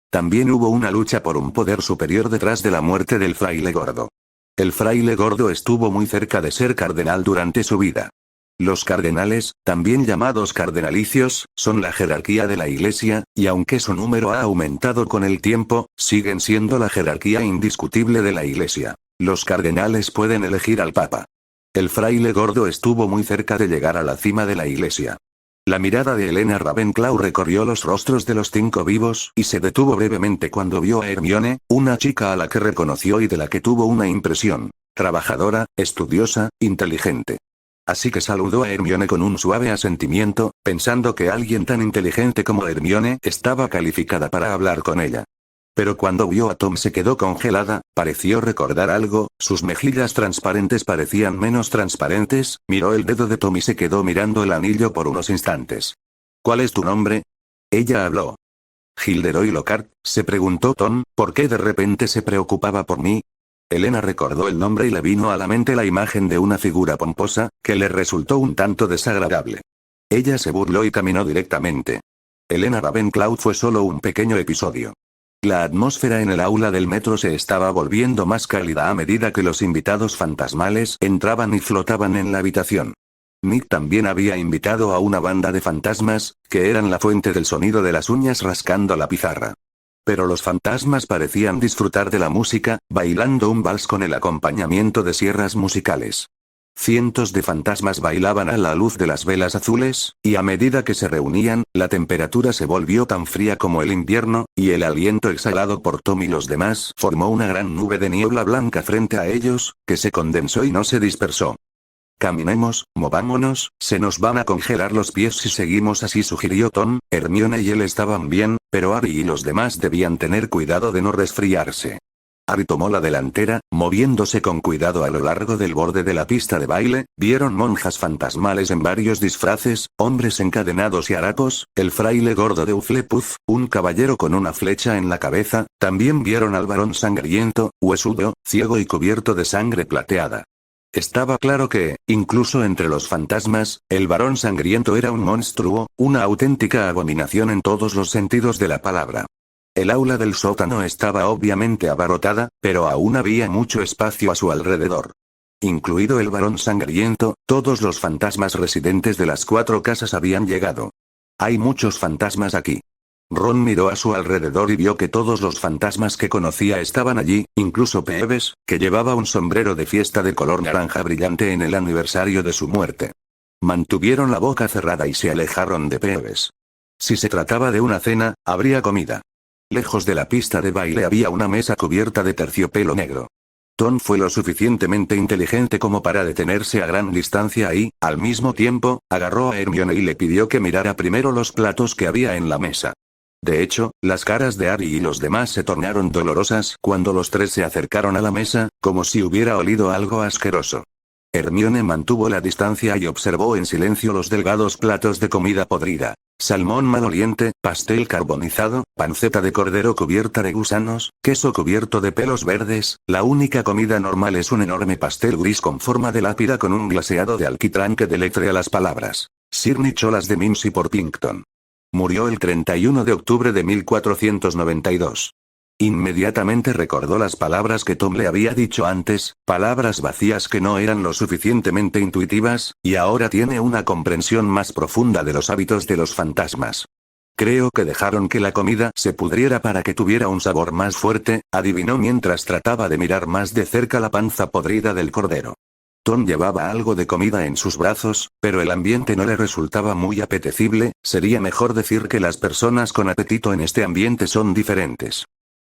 También hubo una lucha por un poder superior detrás de la muerte del fraile gordo. El fraile gordo estuvo muy cerca de ser cardenal durante su vida. Los cardenales, también llamados cardenalicios, son la jerarquía de la iglesia, y aunque su número ha aumentado con el tiempo, siguen siendo la jerarquía indiscutible de la iglesia. Los cardenales pueden elegir al papa. El fraile gordo estuvo muy cerca de llegar a la cima de la iglesia. La mirada de Helena Ravenclaw recorrió los rostros de los 5 vivos y se detuvo brevemente cuando vio a Hermione, una chica a la que reconoció y de la que tuvo una impresión. Trabajadora, estudiosa, inteligente. Así que saludó a Hermione con un suave asentimiento, pensando que alguien tan inteligente como Hermione estaba calificada para hablar con ella. Pero cuando vio a Tom se quedó congelada, pareció recordar algo, sus mejillas transparentes parecían menos transparentes, miró el dedo de Tom y se quedó mirando el anillo por unos instantes. ¿Cuál es tu nombre? Ella habló. Gilderoy Lockhart, se preguntó Tom, ¿por qué de repente se preocupaba por mí? Elena recordó el nombre y le vino a la mente la imagen de una figura pomposa, que le resultó un tanto desagradable. Ella se burló y caminó directamente. Elena Ravenclaw fue solo un pequeño episodio. La atmósfera en el aula del metro se estaba volviendo más cálida a medida que los invitados fantasmales entraban y flotaban en la habitación. Nick también había invitado a una banda de fantasmas, que eran la fuente del sonido de las uñas rascando la pizarra. Pero los fantasmas parecían disfrutar de la música, bailando un vals con el acompañamiento de sierras musicales. Cientos de fantasmas bailaban a la luz de las velas azules, y a medida que se reunían, la temperatura se volvió tan fría como el invierno, y el aliento exhalado por Tom y los demás formó una gran nube de niebla blanca frente a ellos, que se condensó y no se dispersó. Caminemos, movámonos, se nos van a congelar los pies si seguimos así, sugirió Tom. Hermione y él estaban bien, pero Harry y los demás debían tener cuidado de no resfriarse. Harry tomó la delantera, moviéndose con cuidado a lo largo del borde de la pista de baile, vieron monjas fantasmales en varios disfraces, hombres encadenados y harapos, el fraile gordo de Hufflepuff, un caballero con una flecha en la cabeza, también vieron al varón sangriento, huesudo, ciego y cubierto de sangre plateada. Estaba claro que, incluso entre los fantasmas, el varón sangriento era un monstruo, una auténtica abominación en todos los sentidos de la palabra. El aula del sótano estaba obviamente abarrotada, pero aún había mucho espacio a su alrededor. Incluido el varón sangriento, todos los fantasmas residentes de las 4 casas habían llegado. Hay muchos fantasmas aquí. Ron miró a su alrededor y vio que todos los fantasmas que conocía estaban allí, incluso Peeves, que llevaba un sombrero de fiesta de color naranja brillante en el aniversario de su muerte. Mantuvieron la boca cerrada y se alejaron de Peeves. Si se trataba de una cena, habría comida. Lejos de la pista de baile había una mesa cubierta de terciopelo negro. Tom fue lo suficientemente inteligente como para detenerse a gran distancia y, al mismo tiempo, agarró a Hermione y le pidió que mirara primero los platos que había en la mesa. De hecho, las caras de Harry y los demás se tornaron dolorosas cuando los tres se acercaron a la mesa, como si hubiera olido algo asqueroso. Hermione mantuvo la distancia y observó en silencio los delgados platos de comida podrida. Salmón maloliente, pastel carbonizado, panceta de cordero cubierta de gusanos, queso cubierto de pelos verdes. La única comida normal es un enorme pastel gris con forma de lápida con un glaseado de alquitrán que deletrea las palabras: Sirni Cholas de Mimsy Porpington. Murió el 31 de octubre de 1492. Inmediatamente recordó las palabras que Tom le había dicho antes, palabras vacías que no eran lo suficientemente intuitivas, y ahora tiene una comprensión más profunda de los hábitos de los fantasmas. Creo que dejaron que la comida se pudriera para que tuviera un sabor más fuerte, adivinó mientras trataba de mirar más de cerca la panza podrida del cordero. Tom llevaba algo de comida en sus brazos, pero el ambiente no le resultaba muy apetecible. Sería mejor decir que las personas con apetito en este ambiente son diferentes.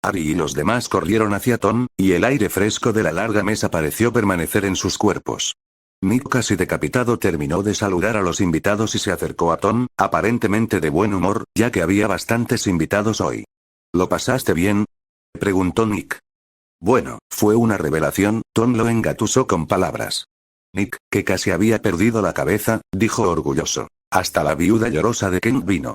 Harry y los demás corrieron hacia Tom, y el aire fresco de la larga mesa pareció permanecer en sus cuerpos. Nick, casi decapitado, terminó de saludar a los invitados y se acercó a Tom, aparentemente de buen humor, ya que había bastantes invitados hoy. ¿Lo pasaste bien?, preguntó Nick. Bueno, fue una revelación. Tom lo engatusó con palabras. Nick, que casi había perdido la cabeza, dijo orgulloso. Hasta la viuda llorosa de Kent vino.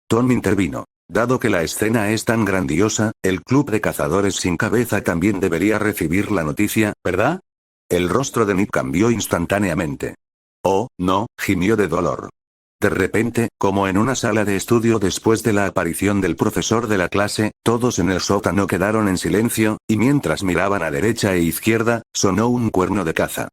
Tom intervino. Dado que la escena es tan grandiosa, el club de cazadores sin cabeza también debería recibir la noticia, ¿verdad? El rostro de Nick cambió instantáneamente. Oh, no, gimió de dolor. De repente, como en una sala de estudio después de la aparición del profesor de la clase, todos en el sótano quedaron en silencio, y mientras miraban a derecha e izquierda, sonó un cuerno de caza.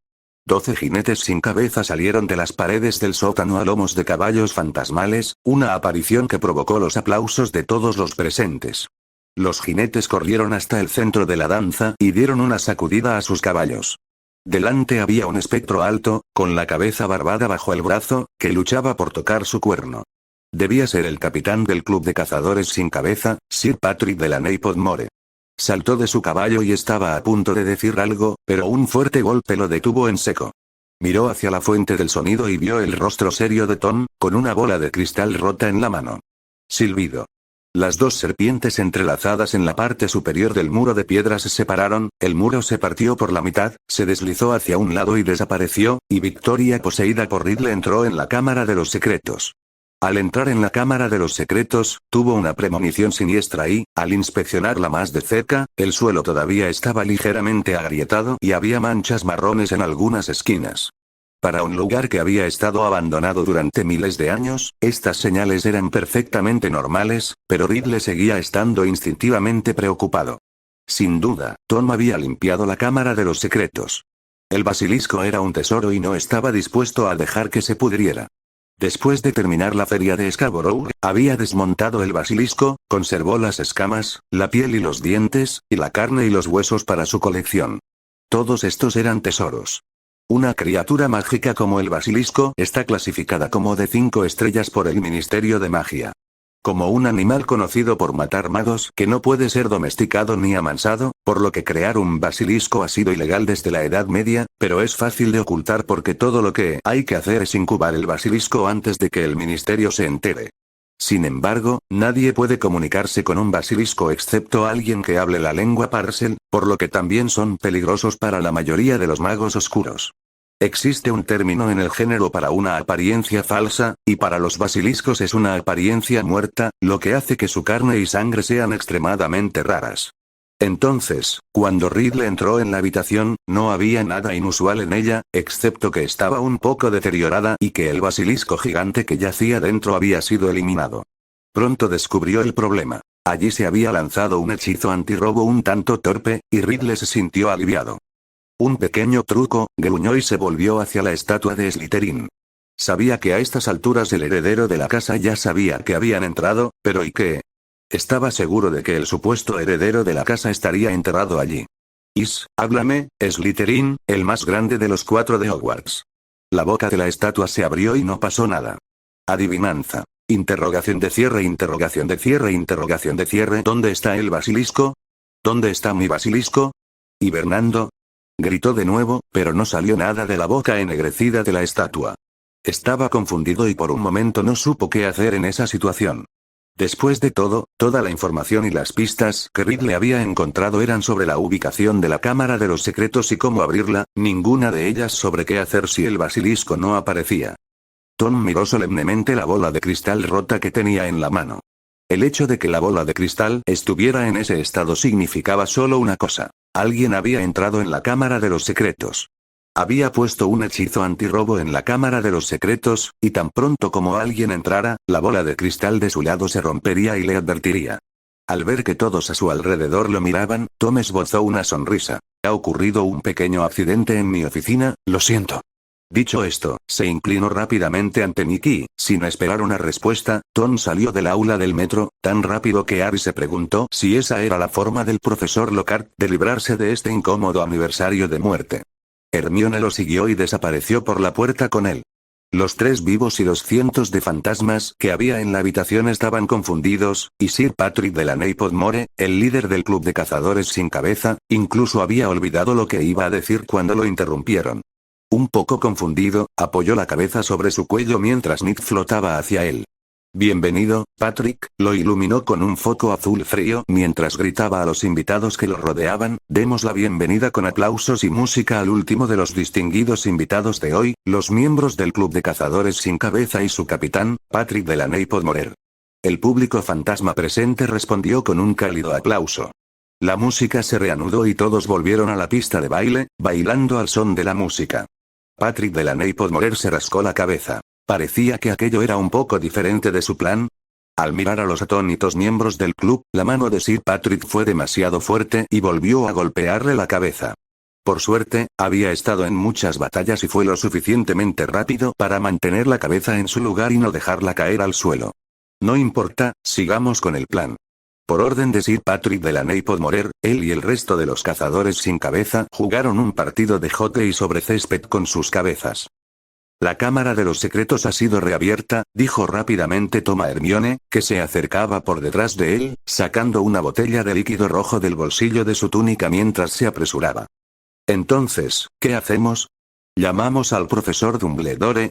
12 jinetes sin cabeza salieron de las paredes del sótano a lomos de caballos fantasmales, una aparición que provocó los aplausos de todos los presentes. Los jinetes corrieron hasta el centro de la danza y dieron una sacudida a sus caballos. Delante había un espectro alto, con la cabeza barbada bajo el brazo, que luchaba por tocar su cuerno. Debía ser el capitán del club de cazadores sin cabeza, Sir Patrick Delaney Podmore. Saltó de su caballo y estaba a punto de decir algo, pero un fuerte golpe lo detuvo en seco. Miró hacia la fuente del sonido y vio el rostro serio de Tom, con una bola de cristal rota en la mano. Silbido. Las dos serpientes entrelazadas en la parte superior del muro de piedra se separaron, el muro se partió por la mitad, se deslizó hacia un lado y desapareció, y Victoria, poseída por Ridley, entró en la cámara de los secretos. Al entrar en la cámara de los secretos, tuvo una premonición siniestra y, al inspeccionarla más de cerca, el suelo todavía estaba ligeramente agrietado y había manchas marrones en algunas esquinas. Para un lugar que había estado abandonado durante miles de años, estas señales eran perfectamente normales, pero Ridley seguía estando instintivamente preocupado. Sin duda, Tom había limpiado la cámara de los secretos. El basilisco era un tesoro y no estaba dispuesto a dejar que se pudriera. Después de terminar la feria de Scarborough, había desmontado el basilisco, conservó las escamas, la piel y los dientes, y la carne y los huesos para su colección. Todos estos eran tesoros. Una criatura mágica como el basilisco está clasificada como de 5 estrellas por el Ministerio de Magia. Como un animal conocido por matar magos que no puede ser domesticado ni amansado, por lo que crear un basilisco ha sido ilegal desde la Edad Media, pero es fácil de ocultar porque todo lo que hay que hacer es incubar el basilisco antes de que el ministerio se entere. Sin embargo, nadie puede comunicarse con un basilisco excepto alguien que hable la lengua Parcel, por lo que también son peligrosos para la mayoría de los magos oscuros. Existe un término en el género para una apariencia falsa, y para los basiliscos es una apariencia muerta, lo que hace que su carne y sangre sean extremadamente raras. Entonces, cuando Ridley entró en la habitación, no había nada inusual en ella, excepto que estaba un poco deteriorada y que el basilisco gigante que yacía dentro había sido eliminado. Pronto descubrió el problema. Allí se había lanzado un hechizo antirrobo un tanto torpe, y Ridley se sintió aliviado. Un pequeño truco, gruñó y se volvió hacia la estatua de Slytherin. Sabía que a estas alturas el heredero de la casa ya sabía que habían entrado, pero ¿y qué? Estaba seguro de que el supuesto heredero de la casa estaría enterrado allí. Háblame, Slytherin, el más grande de los 4 de Hogwarts. La boca de la estatua se abrió y no pasó nada. Adivinanza. Interrogación de cierre, interrogación de cierre, interrogación de cierre. ¿Dónde está el basilisco? ¿Dónde está mi basilisco? ¿Hibernando? Gritó de nuevo, pero no salió nada de la boca ennegrecida de la estatua. Estaba confundido y por un momento no supo qué hacer en esa situación. Después de todo, toda la información y las pistas que Ridley había encontrado eran sobre la ubicación de la cámara de los secretos y cómo abrirla, ninguna de ellas sobre qué hacer si el basilisco no aparecía. Tom miró solemnemente la bola de cristal rota que tenía en la mano. El hecho de que la bola de cristal estuviera en ese estado significaba solo una cosa. Alguien había entrado en la cámara de los secretos. Había puesto un hechizo antirrobo en la cámara de los secretos, y tan pronto como alguien entrara, la bola de cristal de su lado se rompería y le advertiría. Al ver que todos a su alrededor lo miraban, Tom esbozó una sonrisa. Ha ocurrido un pequeño accidente en mi oficina, lo siento. Dicho esto, se inclinó rápidamente ante Nicky. Sin esperar una respuesta, Tom salió del aula del metro, tan rápido que Harry se preguntó si esa era la forma del profesor Lockhart de librarse de este incómodo aniversario de muerte. Hermione lo siguió y desapareció por la puerta con él. Los 3 vivos y los cientos de fantasmas que había en la habitación estaban confundidos, y Sir Patrick Delaney Podmore, el líder del club de cazadores sin cabeza, incluso había olvidado lo que iba a decir cuando lo interrumpieron. Un poco confundido, apoyó la cabeza sobre su cuello mientras Nick flotaba hacia él. Bienvenido, Patrick, lo iluminó con un foco azul frío mientras gritaba a los invitados que lo rodeaban, demos la bienvenida con aplausos y música al último de los distinguidos invitados de hoy, los miembros del Club de Cazadores sin Cabeza y su capitán, Patrick Delaney Podmore. El público fantasma presente respondió con un cálido aplauso. La música se reanudó y todos volvieron a la pista de baile, bailando al son de la música. Patrick Delaney Podmore se rascó la cabeza. Parecía que aquello era un poco diferente de su plan. Al mirar a los atónitos miembros del club, la mano de Sir Patrick fue demasiado fuerte y volvió a golpearle la cabeza. Por suerte, había estado en muchas batallas y fue lo suficientemente rápido para mantener la cabeza en su lugar y no dejarla caer al suelo. No importa, sigamos con el plan. Por orden de Sir Patrick Delaney Podmore, él y el resto de los cazadores sin cabeza jugaron un partido de hockey sobre césped con sus cabezas. La cámara de los secretos ha sido reabierta, dijo rápidamente Tom a Hermione, que se acercaba por detrás de él, sacando una botella de líquido rojo del bolsillo de su túnica mientras se apresuraba. Entonces, ¿qué hacemos? ¿Llamamos al profesor Dumbledore?,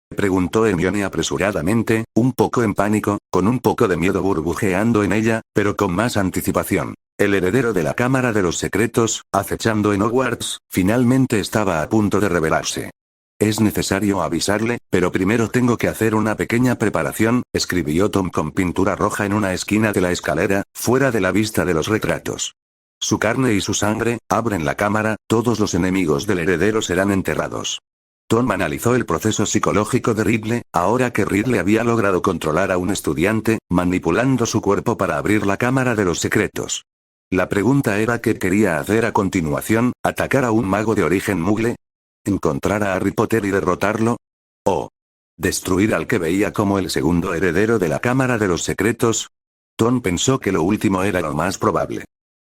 preguntó Hermione apresuradamente, un poco en pánico, con un poco de miedo burbujeando en ella, pero con más anticipación. El heredero de la Cámara de los Secretos, acechando en Hogwarts, finalmente estaba a punto de revelarse. Es necesario avisarle, pero primero tengo que hacer una pequeña preparación, escribió Tom con pintura roja en una esquina de la escalera, fuera de la vista de los retratos. Su carne y su sangre, abren la cámara, todos los enemigos del heredero serán enterrados. Tom analizó el proceso psicológico de Ridley, ahora que Ridley había logrado controlar a un estudiante, manipulando su cuerpo para abrir la Cámara de los Secretos. La pregunta era qué quería hacer a continuación, atacar a un mago de origen mugle, encontrar a Harry Potter y derrotarlo, o destruir al que veía como el segundo heredero de la Cámara de los Secretos. Tom pensó que lo último era lo más probable.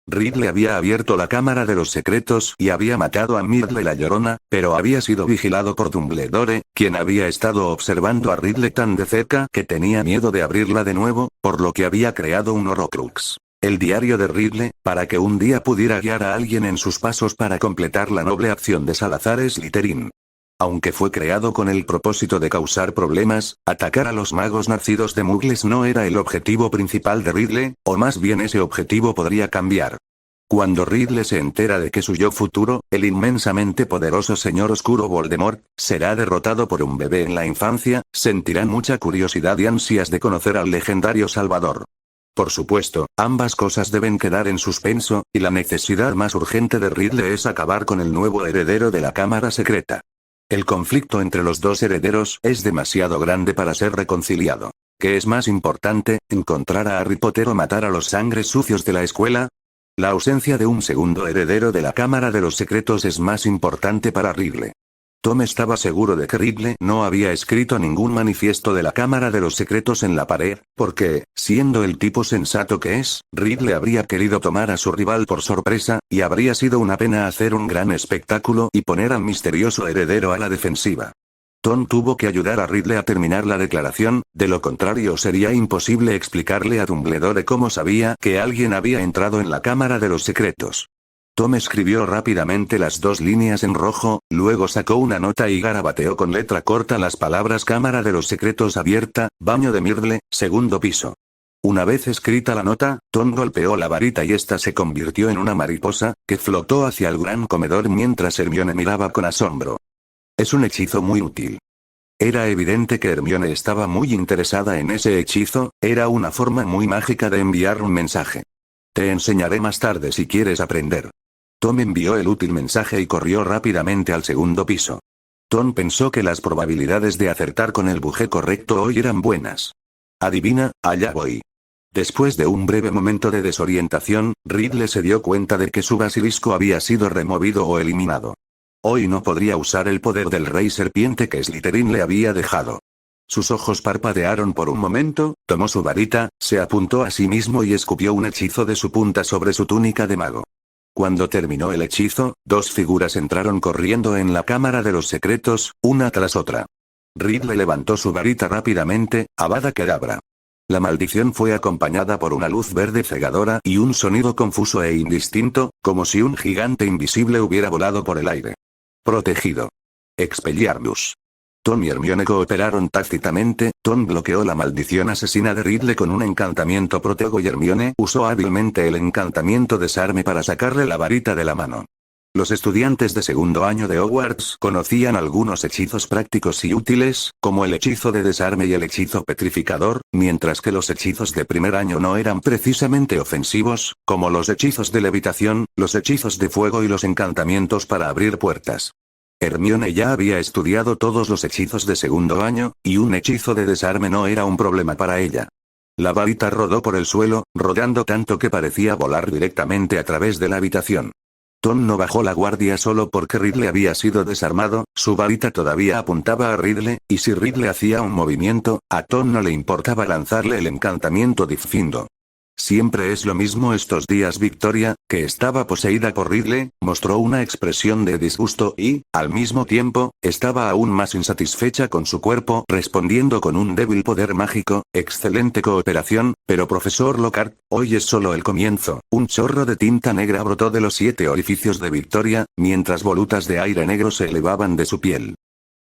Ridley había abierto la Cámara de los Secretos y había matado a Myrtle la Llorona, pero había sido vigilado por Dumbledore, quien había estado observando a Ridley tan de cerca que tenía miedo de abrirla de nuevo, por lo que había creado un Horrocrux, el diario de Ridley, para que un día pudiera guiar a alguien en sus pasos para completar la noble acción de Salazar Slytherin. Aunque fue creado con el propósito de causar problemas, atacar a los magos nacidos de mugles no era el objetivo principal de Ridley, o más bien ese objetivo podría cambiar. Cuando Ridley se entera de que su yo futuro, el inmensamente poderoso señor oscuro Voldemort, será derrotado por un bebé en la infancia, sentirán mucha curiosidad y ansias de conocer al legendario Salvador. Por supuesto, ambas cosas deben quedar en suspenso, y la necesidad más urgente de Ridley es acabar con el nuevo heredero de la Cámara Secreta. El conflicto entre los dos herederos es demasiado grande para ser reconciliado. ¿Qué es más importante, encontrar a Harry Potter o matar a los sangres sucios de la escuela? La ausencia de un segundo heredero de la Cámara de los Secretos es más importante para Ridley. Tom estaba seguro de que Ridley no había escrito ningún manifiesto de la Cámara de los Secretos en la pared, porque, siendo el tipo sensato que es, Ridley habría querido tomar a su rival por sorpresa, y habría sido una pena hacer un gran espectáculo y poner al misterioso heredero a la defensiva. Tom tuvo que ayudar a Ridley a terminar la declaración, de lo contrario sería imposible explicarle a Dumbledore cómo sabía que alguien había entrado en la Cámara de los Secretos. Tom escribió rápidamente las 2 líneas en rojo, luego sacó una nota y garabateó con letra corta las palabras Cámara de los Secretos abierta, baño de Myrtle, segundo piso. Una vez escrita la nota, Tom golpeó la varita y esta se convirtió en una mariposa, que flotó hacia el gran comedor mientras Hermione miraba con asombro. Es un hechizo muy útil. Era evidente que Hermione estaba muy interesada en ese hechizo, era una forma muy mágica de enviar un mensaje. Te enseñaré más tarde si quieres aprender. Tom envió el útil mensaje y corrió rápidamente al segundo piso. Tom pensó que las probabilidades de acertar con el buje correcto hoy eran buenas. Adivina, allá voy. Después de un breve momento de desorientación, Ridley se dio cuenta de que su basilisco había sido removido o eliminado. Hoy no podría usar el poder del rey serpiente que Slytherin le había dejado. Sus ojos parpadearon por un momento, tomó su varita, se apuntó a sí mismo y escupió un hechizo de su punta sobre su túnica de mago. Cuando terminó el hechizo, 2 figuras entraron corriendo en la Cámara de los Secretos, una tras otra. Ridley levantó su varita rápidamente, Avada Kedavra. La maldición fue acompañada por una luz verde cegadora y un sonido confuso e indistinto, como si un gigante invisible hubiera volado por el aire. Protegido. Expelliarmus. Tom y Hermione cooperaron tácitamente, Tom bloqueó la maldición asesina de Ridley con un encantamiento protego y Hermione usó hábilmente el encantamiento desarme para sacarle la varita de la mano. Los estudiantes de segundo año de Hogwarts conocían algunos hechizos prácticos y útiles, como el hechizo de desarme y el hechizo petrificador, mientras que los hechizos de primer año no eran precisamente ofensivos, como los hechizos de levitación, los hechizos de fuego y los encantamientos para abrir puertas. Hermione ya había estudiado todos los hechizos de segundo año, y un hechizo de desarme no era un problema para ella. La varita rodó por el suelo, rodando tanto que parecía volar directamente a través de la habitación. Tom no bajó la guardia solo porque Ridley había sido desarmado, su varita todavía apuntaba a Ridley, y si Ridley hacía un movimiento, a Tom no le importaba lanzarle el encantamiento Diffindo. Siempre es lo mismo estos días. Victoria, que estaba poseída por Ridley, mostró una expresión de disgusto y, al mismo tiempo, estaba aún más insatisfecha con su cuerpo, respondiendo con un débil poder mágico. Excelente cooperación, pero profesor Lockhart, hoy es solo el comienzo. Un chorro de tinta negra brotó de los 7 orificios de Victoria, mientras volutas de aire negro se elevaban de su piel.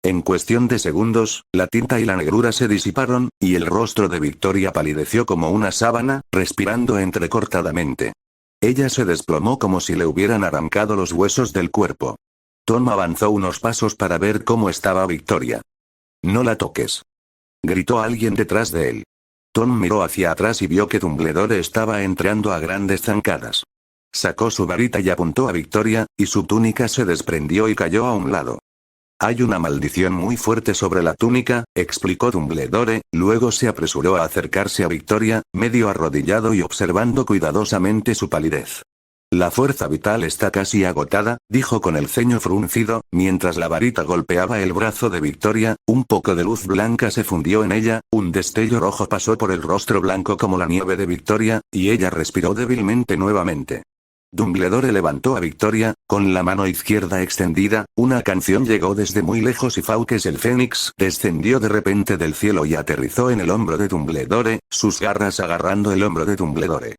En cuestión de segundos, la tinta y la negrura se disiparon, y el rostro de Victoria palideció como una sábana, respirando entrecortadamente. Ella se desplomó como si le hubieran arrancado los huesos del cuerpo. Tom avanzó unos pasos para ver cómo estaba Victoria. «No la toques», gritó alguien detrás de él. Tom miró hacia atrás y vio que Dumbledore estaba entrando a grandes zancadas. Sacó su varita y apuntó a Victoria, y su túnica se desprendió y cayó a un lado. «Hay una maldición muy fuerte sobre la túnica», explicó Dumbledore, luego se apresuró a acercarse a Victoria, medio arrodillado y observando cuidadosamente su palidez. «La fuerza vital está casi agotada», dijo con el ceño fruncido, mientras la varita golpeaba el brazo de Victoria. Un poco de luz blanca se fundió en ella, un destello rojo pasó por el rostro blanco como la nieve de Victoria, y ella respiró débilmente nuevamente. Dumbledore levantó a Victoria, con la mano izquierda extendida. Una canción llegó desde muy lejos y Fawkes el Fénix descendió de repente del cielo y aterrizó en el hombro de Dumbledore, sus garras agarrando el hombro de Dumbledore.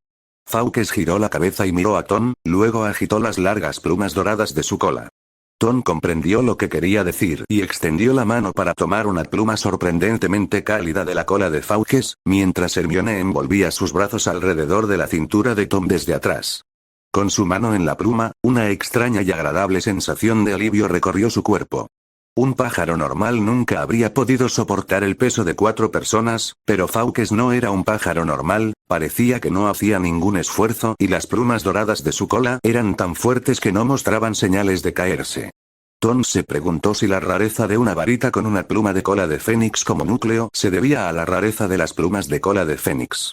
Fawkes giró la cabeza y miró a Tom, luego agitó las largas plumas doradas de su cola. Tom comprendió lo que quería decir y extendió la mano para tomar una pluma sorprendentemente cálida de la cola de Fawkes, mientras Hermione envolvía sus brazos alrededor de la cintura de Tom desde atrás. Con su mano en la pluma, una extraña y agradable sensación de alivio recorrió su cuerpo. Un pájaro normal nunca habría podido soportar el peso de 4 personas, pero Fawkes no era un pájaro normal, parecía que no hacía ningún esfuerzo y las plumas doradas de su cola eran tan fuertes que no mostraban señales de caerse. Tom se preguntó si la rareza de una varita con una pluma de cola de fénix como núcleo se debía a la rareza de las plumas de cola de fénix.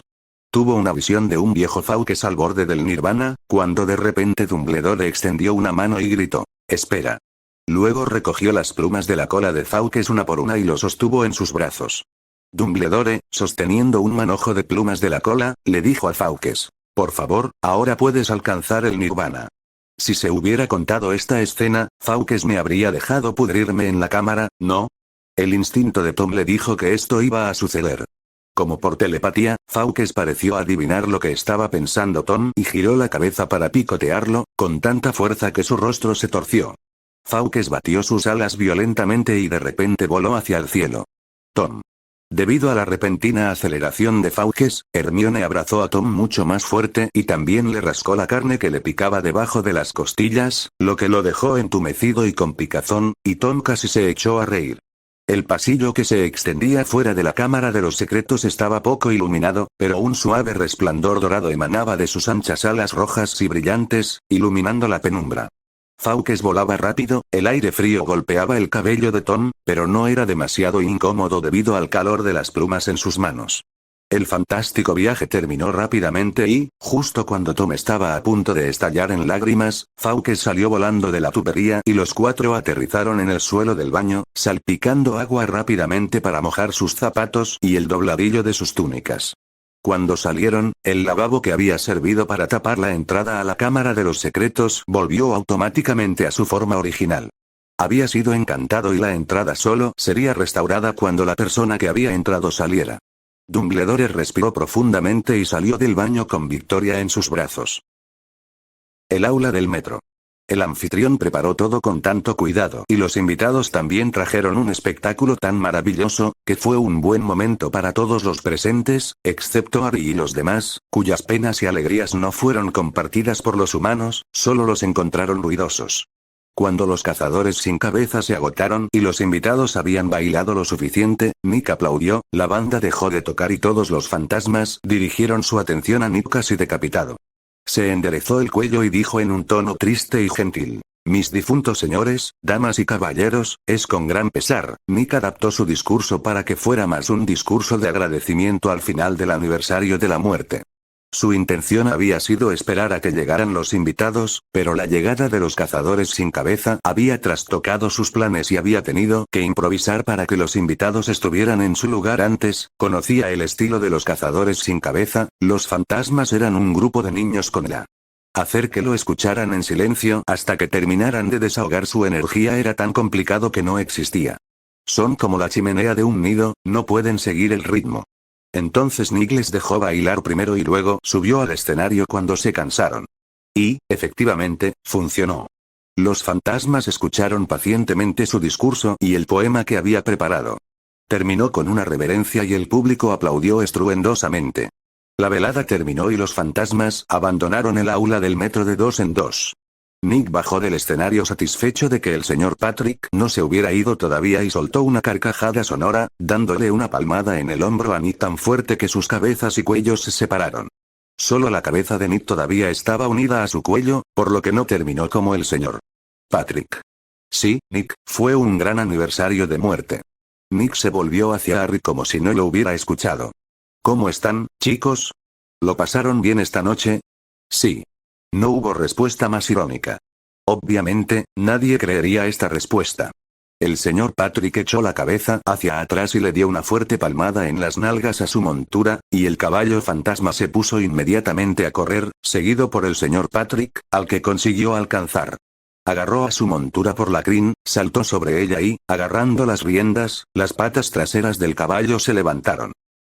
Tuvo una visión de un viejo Fawkes al borde del nirvana, cuando de repente Dumbledore extendió una mano y gritó: «Espera». Luego recogió las plumas de la cola de Fawkes una por una y lo sostuvo en sus brazos. Dumbledore, sosteniendo un manojo de plumas de la cola, le dijo a Fawkes: «Por favor, ahora puedes alcanzar el nirvana». Si se hubiera contado esta escena, Fawkes me habría dejado pudrirme en la cámara, ¿no? El instinto de Tom le dijo que esto iba a suceder. Como por telepatía, Fawkes pareció adivinar lo que estaba pensando Tom y giró la cabeza para picotearlo, con tanta fuerza que su rostro se torció. Fawkes batió sus alas violentamente y de repente voló hacia el cielo. Tom. Debido a la repentina aceleración de Fawkes, Hermione abrazó a Tom mucho más fuerte y también le rascó la carne que le picaba debajo de las costillas, lo que lo dejó entumecido y con picazón, y Tom casi se echó a reír. El pasillo que se extendía fuera de la Cámara de los Secretos estaba poco iluminado, pero un suave resplandor dorado emanaba de sus anchas alas rojas y brillantes, iluminando la penumbra. Fawkes volaba rápido, el aire frío golpeaba el cabello de Tom, pero no era demasiado incómodo debido al calor de las plumas en sus manos. El fantástico viaje terminó rápidamente y, justo cuando Tom estaba a punto de estallar en lágrimas, Fawkes salió volando de la tubería y los 4 aterrizaron en el suelo del baño, salpicando agua rápidamente para mojar sus zapatos y el dobladillo de sus túnicas. Cuando salieron, el lavabo que había servido para tapar la entrada a la Cámara de los Secretos volvió automáticamente a su forma original. Había sido encantado y la entrada solo sería restaurada cuando la persona que había entrado saliera. Dumbledore respiró profundamente y salió del baño con Victoria en sus brazos. El aula del metro. El anfitrión preparó todo con tanto cuidado y los invitados también trajeron un espectáculo tan maravilloso, que fue un buen momento para todos los presentes, excepto Harry y los demás, cuyas penas y alegrías no fueron compartidas por los humanos, solo los encontraron ruidosos. Cuando los cazadores sin cabeza se agotaron y los invitados habían bailado lo suficiente, Nick aplaudió, la banda dejó de tocar y todos los fantasmas dirigieron su atención a Nick casi decapitado. Se enderezó el cuello y dijo en un tono triste y gentil: «Mis difuntos señores, damas y caballeros, es con gran pesar». Nick adaptó su discurso para que fuera más un discurso de agradecimiento al final del aniversario de la muerte. Su intención había sido esperar a que llegaran los invitados, pero la llegada de los cazadores sin cabeza había trastocado sus planes y había tenido que improvisar para que los invitados estuvieran en su lugar antes. Conocía el estilo de los cazadores sin cabeza, los fantasmas eran un grupo de niños con la hacer que lo escucharan en silencio hasta que terminaran de desahogar su energía era tan complicado que no existía. Son como la chimenea de un nido, no pueden seguir el ritmo. Entonces Nick les dejó bailar primero y luego subió al escenario cuando se cansaron. Y, efectivamente, funcionó. Los fantasmas escucharon pacientemente su discurso y el poema que había preparado. Terminó con una reverencia y el público aplaudió estruendosamente. La velada terminó y los fantasmas abandonaron el aula del metro de dos en dos. Nick bajó del escenario satisfecho de que el señor Patrick no se hubiera ido todavía y soltó una carcajada sonora, dándole una palmada en el hombro a Nick tan fuerte que sus cabezas y cuellos se separaron. Solo la cabeza de Nick todavía estaba unida a su cuello, por lo que no terminó como el señor Patrick. Sí, Nick, fue un gran aniversario de muerte. Nick se volvió hacia Harry como si no lo hubiera escuchado. ¿Cómo están, chicos? ¿Lo pasaron bien esta noche? Sí. No hubo respuesta más irónica. Obviamente, nadie creería esta respuesta. El señor Patrick echó la cabeza hacia atrás y le dio una fuerte palmada en las nalgas a su montura, y el caballo fantasma se puso inmediatamente a correr, seguido por el señor Patrick, al que consiguió alcanzar. Agarró a su montura por la crin, saltó sobre ella y, agarrando las riendas, las patas traseras del caballo se levantaron.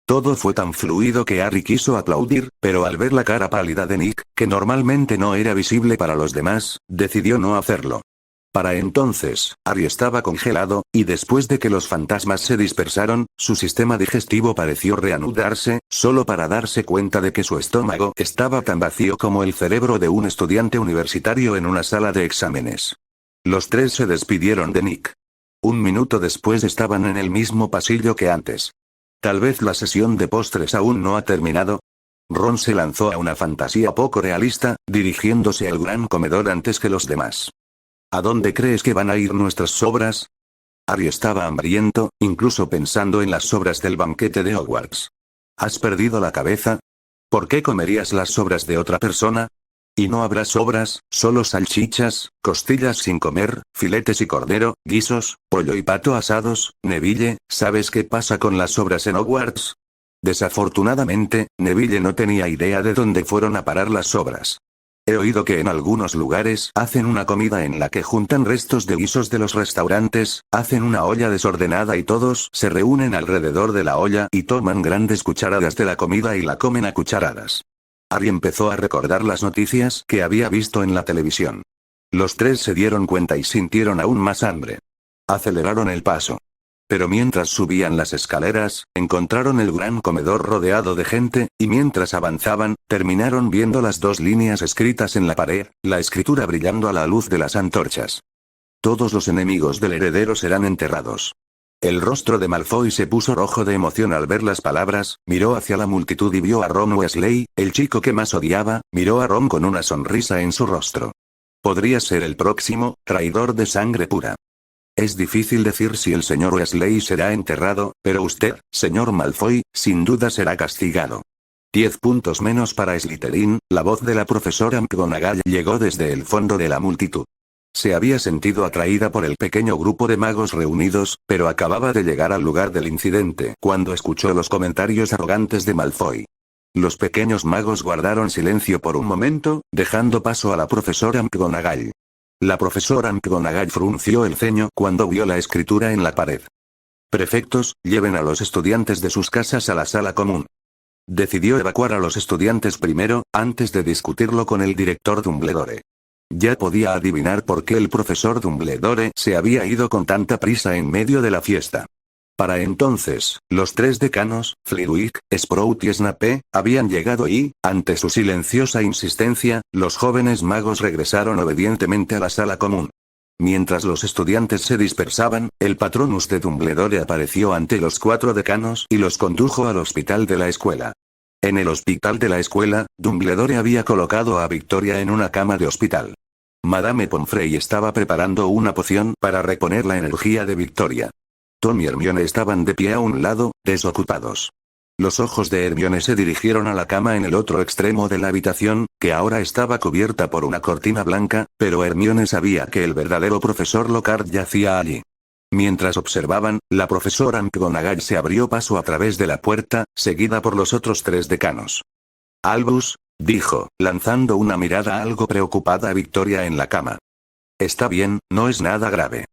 Todo fue tan fluido que Harry quiso aplaudir, pero al ver la cara pálida de Nick, que normalmente no era visible para los demás, decidió no hacerlo. Para entonces, Harry estaba congelado, y después de que los fantasmas se dispersaron, su sistema digestivo pareció reanudarse, solo para darse cuenta de que su estómago estaba tan vacío como el cerebro de un estudiante universitario en una sala de exámenes. Los tres se despidieron de Nick. Un minuto después estaban en el mismo pasillo que antes. Tal vez la sesión de postres aún no ha terminado. Ron se lanzó a una fantasía poco realista, dirigiéndose al gran comedor antes que los demás. ¿A dónde crees que van a ir nuestras sobras? Harry estaba hambriento, incluso pensando en las sobras del banquete de Hogwarts. ¿Has perdido la cabeza? ¿Por qué comerías las sobras de otra persona? Y no habrá sobras, solo salchichas, costillas sin comer, filetes y cordero, guisos, pollo y pato asados. Neville, ¿sabes qué pasa con las sobras en Hogwarts? Desafortunadamente, Neville no tenía idea de dónde fueron a parar las sobras. He oído que en algunos lugares hacen una comida en la que juntan restos de guisos de los restaurantes, hacen una olla desordenada y todos se reúnen alrededor de la olla y toman grandes cucharadas de la comida y la comen a cucharadas. Harry empezó a recordar las noticias que había visto en la televisión. Los tres se dieron cuenta y sintieron aún más hambre. Aceleraron el paso. Pero mientras subían las escaleras, encontraron el gran comedor rodeado de gente, y mientras avanzaban, terminaron viendo las dos líneas escritas en la pared, la escritura brillando a la luz de las antorchas. Todos los enemigos del heredero serán enterrados. El rostro de Malfoy se puso rojo de emoción al ver las palabras, miró hacia la multitud y vio a Ron Weasley, el chico que más odiaba, miró a Ron con una sonrisa en su rostro. Podría ser el próximo, traidor de sangre pura. Es difícil decir si el señor Weasley será enterrado, pero usted, señor Malfoy, sin duda será castigado. 10 puntos menos para Slytherin. La voz de la profesora McGonagall llegó desde el fondo de la multitud. Se había sentido atraída por el pequeño grupo de magos reunidos, pero acababa de llegar al lugar del incidente cuando escuchó los comentarios arrogantes de Malfoy. Los pequeños magos guardaron silencio por un momento, dejando paso a la profesora McGonagall. La profesora McGonagall frunció el ceño cuando vio la escritura en la pared. Prefectos, lleven a los estudiantes de sus casas a la sala común. Decidió evacuar a los estudiantes primero, antes de discutirlo con el director Dumbledore. Ya podía adivinar por qué el profesor Dumbledore se había ido con tanta prisa en medio de la fiesta. Para entonces, los tres decanos, Flitwick, Sprout y Snape, habían llegado y, ante su silenciosa insistencia, los jóvenes magos regresaron obedientemente a la sala común. Mientras los estudiantes se dispersaban, el Patronus de Dumbledore apareció ante los 4 decanos y los condujo al hospital de la escuela. En el hospital de la escuela, Dumbledore había colocado a Victoria en una cama de hospital. Madame Pomfrey estaba preparando una poción para reponer la energía de Victoria. Tom y Hermione estaban de pie a un lado, desocupados. Los ojos de Hermione se dirigieron a la cama en el otro extremo de la habitación, que ahora estaba cubierta por una cortina blanca, pero Hermione sabía que el verdadero profesor Lockhart yacía allí. Mientras observaban, la profesora McGonagall se abrió paso a través de la puerta, seguida por los otros 3 decanos. Albus, dijo, lanzando una mirada algo preocupada a Victoria en la cama. Está bien, no es nada grave.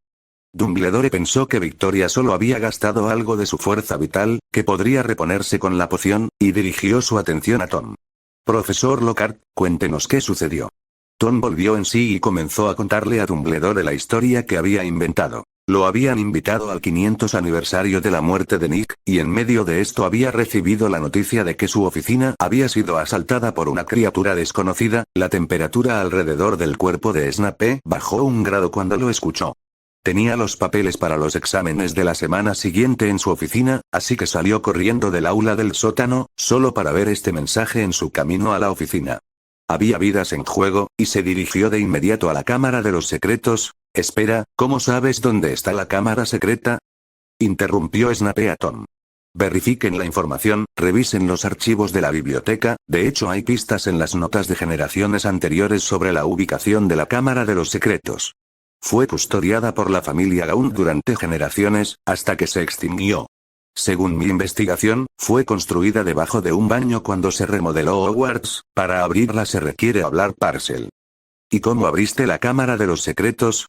Dumbledore pensó que Victoria solo había gastado algo de su fuerza vital, que podría reponerse con la poción, y dirigió su atención a Tom. Profesor Lockhart, cuéntenos qué sucedió. Tom volvió en sí y comenzó a contarle a Dumbledore la historia que había inventado. Lo habían invitado al 500 aniversario de la muerte de Nick, y en medio de esto había recibido la noticia de que su oficina había sido asaltada por una criatura desconocida. La temperatura alrededor del cuerpo de Snape bajó 1 grado cuando lo escuchó. Tenía los papeles para los exámenes de la semana siguiente en su oficina, así que salió corriendo del aula del sótano, solo para ver este mensaje en su camino a la oficina. Había vidas en juego, y se dirigió de inmediato a la Cámara de los Secretos. Espera, ¿cómo sabes dónde está la cámara secreta? Interrumpió Snape a Tom. Verifiquen la información, revisen los archivos de la biblioteca, de hecho hay pistas en las notas de generaciones anteriores sobre la ubicación de la Cámara de los Secretos. Fue custodiada por la familia Gaunt durante generaciones, hasta que se extinguió. Según mi investigación, fue construida debajo de un baño cuando se remodeló Hogwarts. Para abrirla se requiere hablar Parcel. ¿Y cómo abriste la Cámara de los Secretos?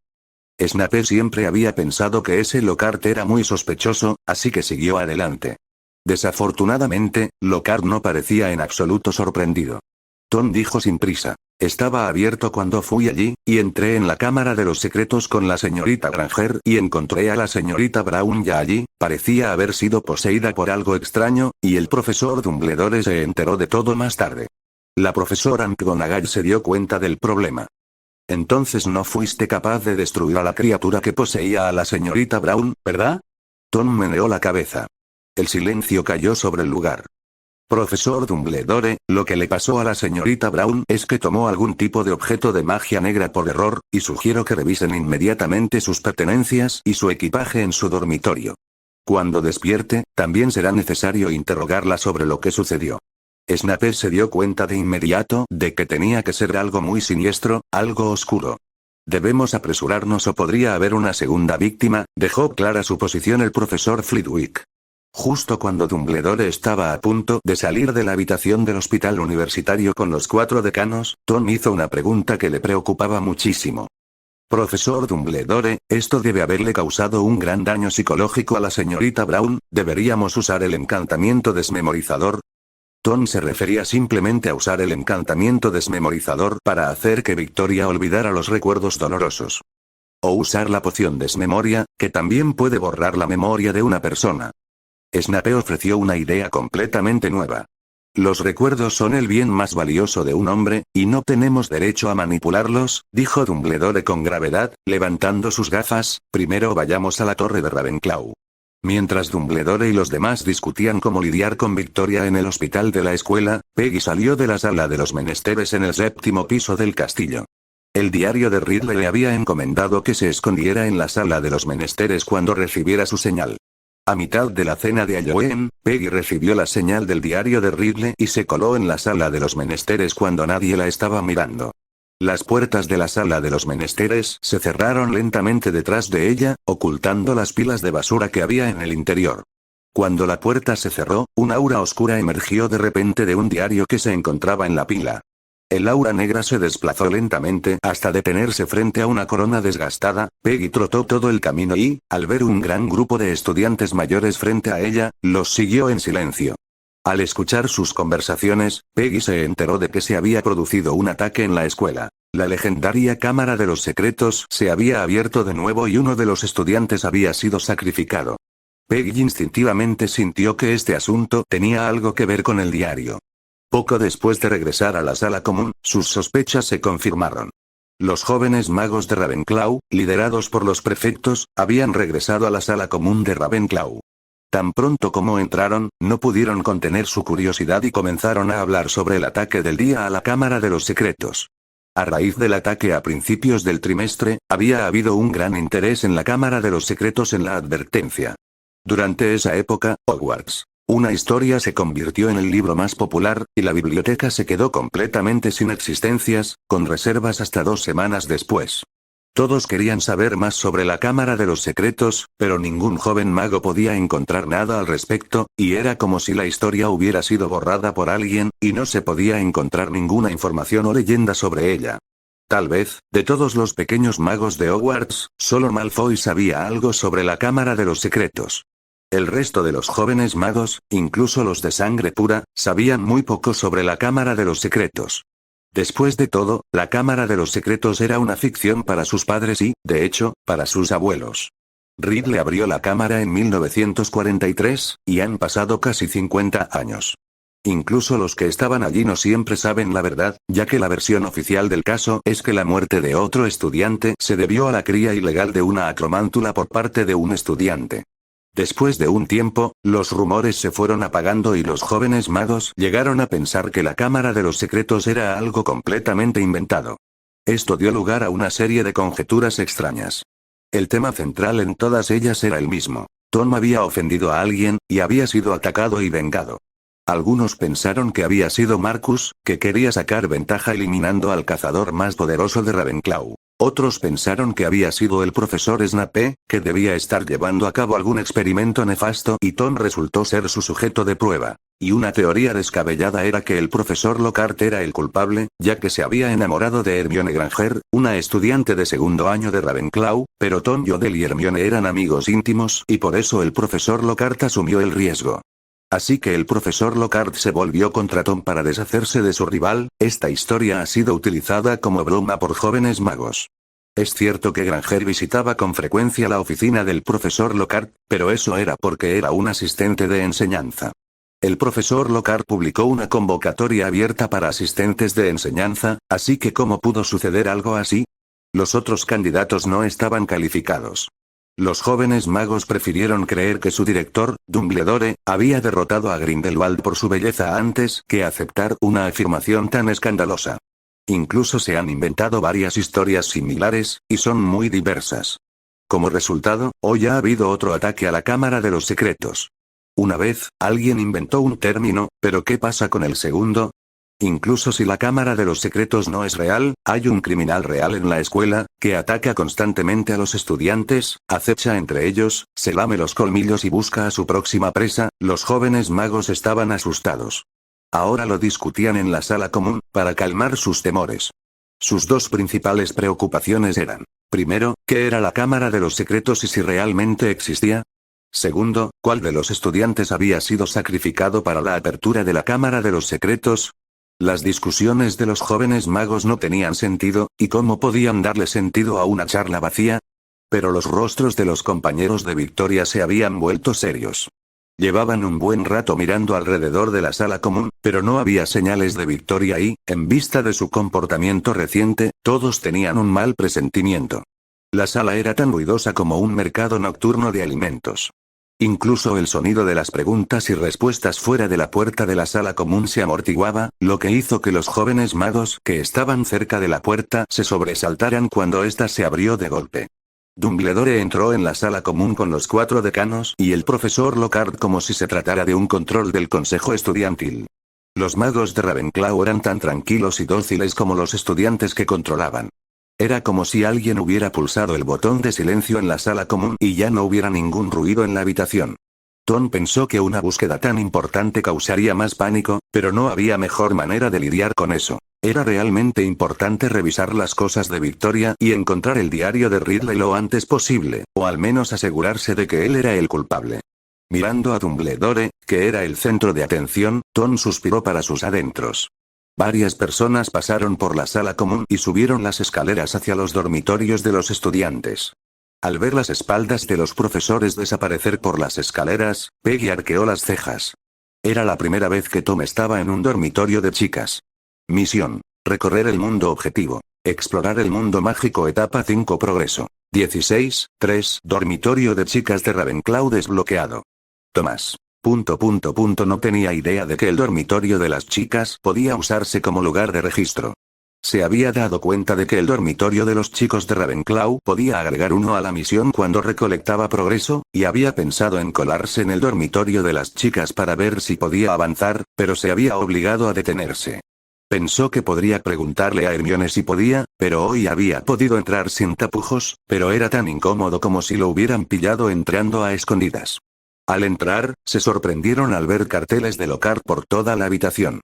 Snape siempre había pensado que ese Lockhart era muy sospechoso, así que siguió adelante. Desafortunadamente, Lockhart no parecía en absoluto sorprendido. Tom dijo sin prisa. Estaba abierto cuando fui allí, y entré en la Cámara de los Secretos con la señorita Granger y encontré a la señorita Brown ya allí. Parecía haber sido poseída por algo extraño, y el profesor Dumbledore se enteró de todo más tarde. La profesora McGonagall se dio cuenta del problema. Entonces no fuiste capaz de destruir a la criatura que poseía a la señorita Brown, ¿verdad? Tom meneó la cabeza. El silencio cayó sobre el lugar. Profesor Dumbledore, lo que le pasó a la señorita Brown es que tomó algún tipo de objeto de magia negra por error, y sugiero que revisen inmediatamente sus pertenencias y su equipaje en su dormitorio. Cuando despierte, también será necesario interrogarla sobre lo que sucedió. Snape se dio cuenta de inmediato de que tenía que ser algo muy siniestro, algo oscuro. Debemos apresurarnos o podría haber una segunda víctima, dejó clara su posición el profesor Flitwick. Justo cuando Dumbledore estaba a punto de salir de la habitación del hospital universitario con los 4 decanos, Tom hizo una pregunta que le preocupaba muchísimo. Profesor Dumbledore, esto debe haberle causado un gran daño psicológico a la señorita Brown, ¿deberíamos usar el encantamiento desmemorizador? Tom se refería simplemente a usar el encantamiento desmemorizador para hacer que Victoria olvidara los recuerdos dolorosos. O usar la poción desmemoria, que también puede borrar la memoria de una persona. Snape ofreció una idea completamente nueva. Los recuerdos son el bien más valioso de un hombre, y no tenemos derecho a manipularlos, dijo Dumbledore con gravedad, levantando sus gafas. Primero vayamos a la torre de Ravenclaw. Mientras Dumbledore y los demás discutían cómo lidiar con Victoria en el hospital de la escuela, Peggy salió de la sala de los menesteres en el 7º piso del castillo. El diario de Ridley le había encomendado que se escondiera en la sala de los menesteres cuando recibiera su señal. A mitad de la cena de Halloween, Peggy recibió la señal del diario de Ridley y se coló en la sala de los menesteres cuando nadie la estaba mirando. Las puertas de la sala de los menesteres se cerraron lentamente detrás de ella, ocultando las pilas de basura que había en el interior. Cuando la puerta se cerró, un aura oscura emergió de repente de un diario que se encontraba en la pila. El aura negra se desplazó lentamente hasta detenerse frente a una corona desgastada. Peggy trotó todo el camino y, al ver un gran grupo de estudiantes mayores frente a ella, los siguió en silencio. Al escuchar sus conversaciones, Peggy se enteró de que se había producido un ataque en la escuela. La legendaria Cámara de los Secretos se había abierto de nuevo y uno de los estudiantes había sido sacrificado. Peggy instintivamente sintió que este asunto tenía algo que ver con el diario. Poco después de regresar a la sala común, sus sospechas se confirmaron. Los jóvenes magos de Ravenclaw, liderados por los prefectos, habían regresado a la sala común de Ravenclaw. Tan pronto como entraron, no pudieron contener su curiosidad y comenzaron a hablar sobre el ataque del día a la Cámara de los Secretos. A raíz del ataque a principios del trimestre, había habido un gran interés en la Cámara de los Secretos en la advertencia. Durante esa época, Hogwarts Una historia se convirtió en el libro más popular, y la biblioteca se quedó completamente sin existencias, con reservas hasta 2 semanas después. Todos querían saber más sobre la Cámara de los Secretos, pero ningún joven mago podía encontrar nada al respecto, y era como si la historia hubiera sido borrada por alguien, y no se podía encontrar ninguna información o leyenda sobre ella. Tal vez, de todos los pequeños magos de Hogwarts, solo Malfoy sabía algo sobre la Cámara de los Secretos. El resto de los jóvenes magos, incluso los de sangre pura, sabían muy poco sobre la Cámara de los Secretos. Después de todo, la Cámara de los Secretos era una ficción para sus padres y, de hecho, para sus abuelos. Ridley abrió la cámara en 1943, y han pasado casi 50 años. Incluso los que estaban allí no siempre saben la verdad, ya que la versión oficial del caso es que la muerte de otro estudiante se debió a la cría ilegal de una acromántula por parte de un estudiante. Después de un tiempo, los rumores se fueron apagando y los jóvenes magos llegaron a pensar que la Cámara de los Secretos era algo completamente inventado. Esto dio lugar a una serie de conjeturas extrañas. El tema central en todas ellas era el mismo. Tom había ofendido a alguien, y había sido atacado y vengado. Algunos pensaron que había sido Marcus, que quería sacar ventaja eliminando al cazador más poderoso de Ravenclaw. Otros pensaron que había sido el profesor Snape, que debía estar llevando a cabo algún experimento nefasto y Tom resultó ser su sujeto de prueba. Y una teoría descabellada era que el profesor Lockhart era el culpable, ya que se había enamorado de Hermione Granger, una estudiante de segundo año de Ravenclaw, pero Tom Riddle y Hermione eran amigos íntimos y por eso el profesor Lockhart asumió el riesgo. Así que el profesor Lockhart se volvió contra Tom para deshacerse de su rival. Esta historia ha sido utilizada como broma por jóvenes magos. Es cierto que Granger visitaba con frecuencia la oficina del profesor Lockhart, pero eso era porque era un asistente de enseñanza. El profesor Lockhart publicó una convocatoria abierta para asistentes de enseñanza, así que ¿cómo pudo suceder algo así? Los otros candidatos no estaban calificados. Los jóvenes magos prefirieron creer que su director, Dumbledore, había derrotado a Grindelwald por su belleza antes que aceptar una afirmación tan escandalosa. Incluso se han inventado varias historias similares, y son muy diversas. Como resultado, hoy ha habido otro ataque a la Cámara de los Secretos. Una vez, alguien inventó un término, pero ¿qué pasa con el segundo? Incluso si la Cámara de los Secretos no es real, hay un criminal real en la escuela, que ataca constantemente a los estudiantes, acecha entre ellos, se lame los colmillos y busca a su próxima presa. Los jóvenes magos estaban asustados. Ahora lo discutían en la sala común, para calmar sus temores. Sus dos principales preocupaciones eran: primero, ¿qué era la Cámara de los Secretos y si realmente existía? Segundo, ¿cuál de los estudiantes había sido sacrificado para la apertura de la Cámara de los Secretos? Las discusiones de los jóvenes magos no tenían sentido, ¿y cómo podían darle sentido a una charla vacía? Pero los rostros de los compañeros de Victoria se habían vuelto serios. Llevaban un buen rato mirando alrededor de la sala común, pero no había señales de Victoria y, en vista de su comportamiento reciente, todos tenían un mal presentimiento. La sala era tan ruidosa como un mercado nocturno de alimentos. Incluso el sonido de las preguntas y respuestas fuera de la puerta de la sala común se amortiguaba, lo que hizo que los jóvenes magos que estaban cerca de la puerta se sobresaltaran cuando ésta se abrió de golpe. Dumbledore entró en la sala común con los 4 decanos y el profesor Lockhart como si se tratara de un control del consejo estudiantil. Los magos de Ravenclaw eran tan tranquilos y dóciles como los estudiantes que controlaban. Era como si alguien hubiera pulsado el botón de silencio en la sala común y ya no hubiera ningún ruido en la habitación. Tom pensó que una búsqueda tan importante causaría más pánico, pero no había mejor manera de lidiar con eso. Era realmente importante revisar las cosas de Victoria y encontrar el diario de Ridley lo antes posible, o al menos asegurarse de que él era el culpable. Mirando a Dumbledore, que era el centro de atención, Tom suspiró para sus adentros. Varias personas pasaron por la sala común y subieron las escaleras hacia los dormitorios de los estudiantes. Al ver las espaldas de los profesores desaparecer por las escaleras, Peggy arqueó las cejas. Era la primera vez que Tom estaba en un dormitorio de chicas. Misión: recorrer el mundo objetivo. Explorar el mundo mágico etapa 5 progreso. 16:3 Dormitorio de chicas de Ravenclaw desbloqueado. Tomás. No tenía idea de que el dormitorio de las chicas podía usarse como lugar de registro. Se había dado cuenta de que el dormitorio de los chicos de Ravenclaw podía agregar uno a la misión cuando recolectaba progreso, y había pensado en colarse en el dormitorio de las chicas para ver si podía avanzar, pero se había obligado a detenerse. Pensó que podría preguntarle a Hermione si podía, pero hoy había podido entrar sin tapujos, pero era tan incómodo como si lo hubieran pillado entrando a escondidas. Al entrar, se sorprendieron al ver carteles de Lockhart por toda la habitación.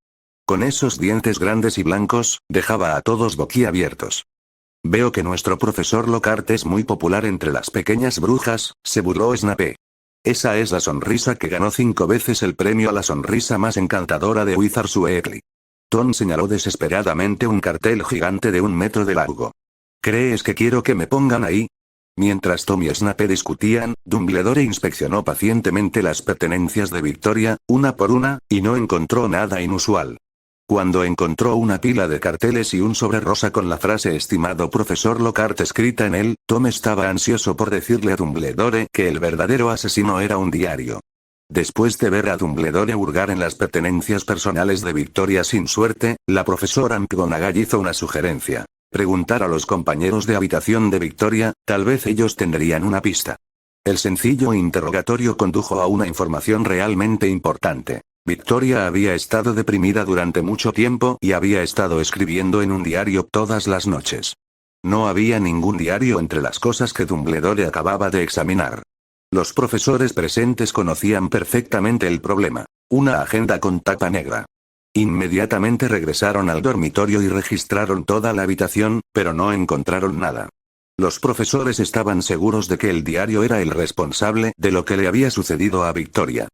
Con esos dientes grandes y blancos, dejaba a todos boquiabiertos. Veo que nuestro profesor Lockhart es muy popular entre las pequeñas brujas, se burló Snape. Esa es la sonrisa que ganó 5 veces el premio a la sonrisa más encantadora de Wizards Weekly. Tom señaló desesperadamente un cartel gigante de 1 metro de largo. ¿Crees que quiero que me pongan ahí? Mientras Tom y Snape discutían, Dumbledore inspeccionó pacientemente las pertenencias de Victoria, una por una, y no encontró nada inusual. Cuando encontró una pila de carteles y un sobre rosa con la frase "Estimado profesor Lockhart" escrita en él, Tom estaba ansioso por decirle a Dumbledore que el verdadero asesino era un diario. Después de ver a Dumbledore hurgar en las pertenencias personales de Victoria sin suerte, la profesora McGonagall hizo una sugerencia. Preguntar a los compañeros de habitación de Victoria, tal vez ellos tendrían una pista. El sencillo interrogatorio condujo a una información realmente importante. Victoria había estado deprimida durante mucho tiempo y había estado escribiendo en un diario todas las noches. No había ningún diario entre las cosas que Dumbledore acababa de examinar. Los profesores presentes conocían perfectamente el problema. Una agenda con tapa negra. Inmediatamente regresaron al dormitorio y registraron toda la habitación, pero no encontraron nada. Los profesores estaban seguros de que el diario era el responsable de lo que le había sucedido a Victoria.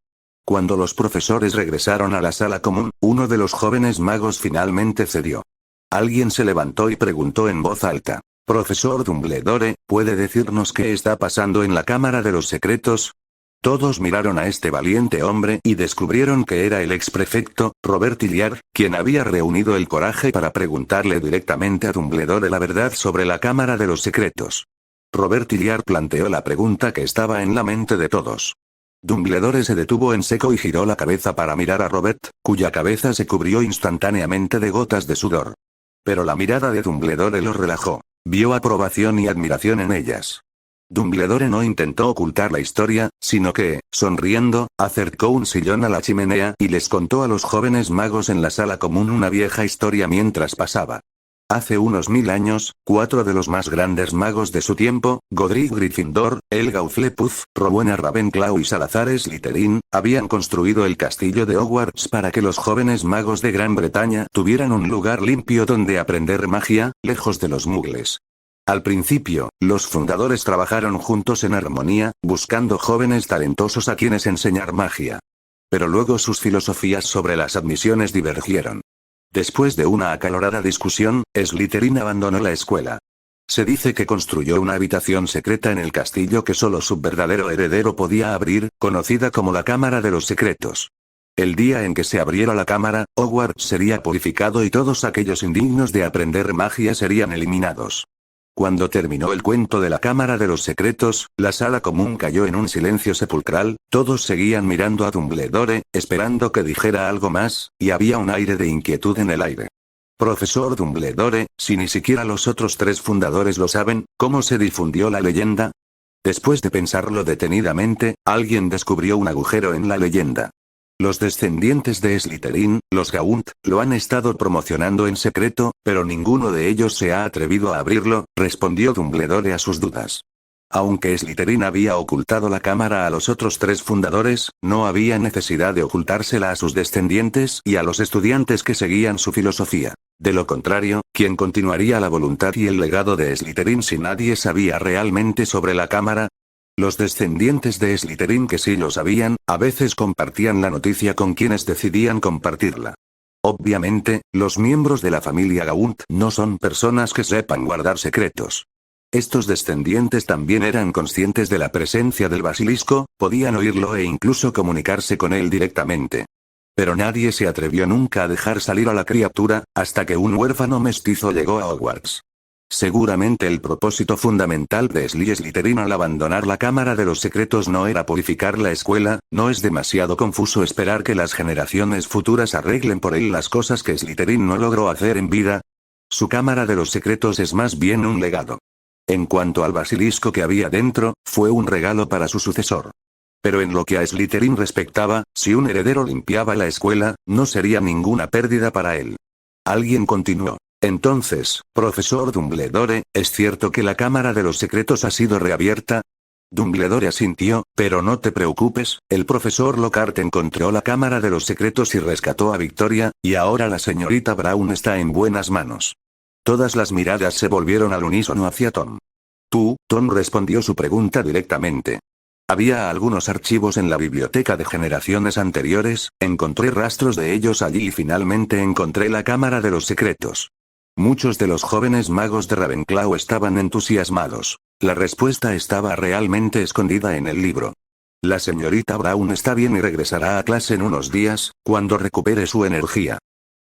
Cuando los profesores regresaron a la sala común, uno de los jóvenes magos finalmente cedió. Alguien se levantó y preguntó en voz alta: «Profesor Dumbledore, ¿puede decirnos qué está pasando en la Cámara de los Secretos?» Todos miraron a este valiente hombre y descubrieron que era el exprefecto, Robert Hilliard, quien había reunido el coraje para preguntarle directamente a Dumbledore la verdad sobre la Cámara de los Secretos. Robert Hilliard planteó la pregunta que estaba en la mente de todos. Dumbledore se detuvo en seco y giró la cabeza para mirar a Robert, cuya cabeza se cubrió instantáneamente de gotas de sudor. Pero la mirada de Dumbledore lo relajó. Vio aprobación y admiración en ellas. Dumbledore no intentó ocultar la historia, sino que, sonriendo, acercó un sillón a la chimenea y les contó a los jóvenes magos en la sala común una vieja historia mientras pasaba. Hace unos 1000 años, 4 de los más grandes magos de su tiempo, Godric Gryffindor, Helga Hufflepuff, Rowena Ravenclaw y Salazar Slytherin, habían construido el castillo de Hogwarts para que los jóvenes magos de Gran Bretaña tuvieran un lugar limpio donde aprender magia, lejos de los muggles. Al principio, los fundadores trabajaron juntos en armonía, buscando jóvenes talentosos a quienes enseñar magia. Pero luego sus filosofías sobre las admisiones divergieron. Después de una acalorada discusión, Slytherin abandonó la escuela. Se dice que construyó una habitación secreta en el castillo que solo su verdadero heredero podía abrir, conocida como la Cámara de los Secretos. El día en que se abriera la cámara, Hogwarts sería purificado y todos aquellos indignos de aprender magia serían eliminados. Cuando terminó el cuento de la Cámara de los Secretos, la sala común cayó en un silencio sepulcral, todos seguían mirando a Dumbledore, esperando que dijera algo más, y había un aire de inquietud en el aire. Profesor Dumbledore, si ni siquiera los otros 3 fundadores lo saben, ¿cómo se difundió la leyenda? Después de pensarlo detenidamente, alguien descubrió un agujero en la leyenda. Los descendientes de Slytherin, los Gaunt, lo han estado promocionando en secreto, pero ninguno de ellos se ha atrevido a abrirlo, respondió Dumbledore a sus dudas. Aunque Slytherin había ocultado la cámara a los otros 3 fundadores, no había necesidad de ocultársela a sus descendientes y a los estudiantes que seguían su filosofía. De lo contrario, ¿quién continuaría la voluntad y el legado de Slytherin si nadie sabía realmente sobre la cámara? Los descendientes de Slytherin que sí lo sabían, a veces compartían la noticia con quienes decidían compartirla. Obviamente, los miembros de la familia Gaunt no son personas que sepan guardar secretos. Estos descendientes también eran conscientes de la presencia del basilisco, podían oírlo e incluso comunicarse con él directamente. Pero nadie se atrevió nunca a dejar salir a la criatura, hasta que un huérfano mestizo llegó a Hogwarts. Seguramente el propósito fundamental de Slytherin al abandonar la Cámara de los Secretos no era purificar la escuela, no es demasiado confuso esperar que las generaciones futuras arreglen por él las cosas que Slytherin no logró hacer en vida. Su cámara de los secretos es más bien un legado. En cuanto al basilisco que había dentro, fue un regalo para su sucesor. Pero en lo que a Slytherin respectaba, si un heredero limpiaba la escuela, no sería ninguna pérdida para él. Alguien continuó. Entonces, profesor Dumbledore, ¿es cierto que la cámara de los secretos ha sido reabierta? Dumbledore asintió, pero no te preocupes, el profesor Lockhart encontró la cámara de los secretos y rescató a Victoria, y ahora la señorita Brown está en buenas manos. Todas las miradas se volvieron al unísono hacia Tom. Tom respondió su pregunta directamente. Había algunos archivos en la biblioteca de generaciones anteriores, encontré rastros de ellos allí y finalmente encontré la cámara de los secretos. Muchos de los jóvenes magos de Ravenclaw estaban entusiasmados. La respuesta estaba realmente escondida en el libro. La señorita Brown está bien y regresará a clase en unos días, cuando recupere su energía.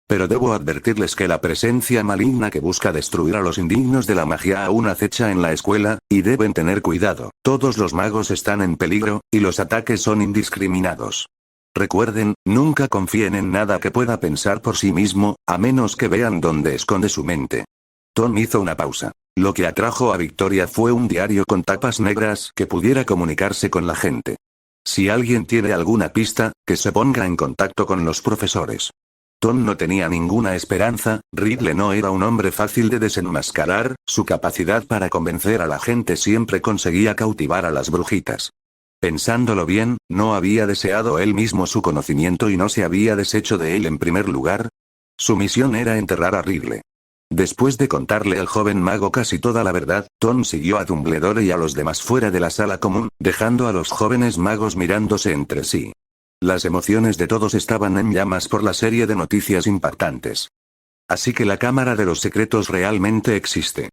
Pero debo advertirles que la presencia maligna que busca destruir a los indignos de la magia aún acecha en la escuela, y deben tener cuidado. Todos los magos están en peligro, y los ataques son indiscriminados. Recuerden, nunca confíen en nada que pueda pensar por sí mismo, a menos que vean dónde esconde su mente. Tom hizo una pausa. Lo que atrajo a Victoria fue un diario con tapas negras que pudiera comunicarse con la gente. Si alguien tiene alguna pista, que se ponga en contacto con los profesores. Tom no tenía ninguna esperanza, Ridley no era un hombre fácil de desenmascarar, su capacidad para convencer a la gente siempre conseguía cautivar a las brujitas. Pensándolo bien, ¿no había deseado él mismo su conocimiento y no se había deshecho de él en primer lugar? Su misión era enterrar a Ridley. Después de contarle al joven mago casi toda la verdad, Tom siguió a Dumbledore y a los demás fuera de la sala común, dejando a los jóvenes magos mirándose entre sí. Las emociones de todos estaban en llamas por la serie de noticias impactantes. ¿Así que la cámara de los secretos realmente existe?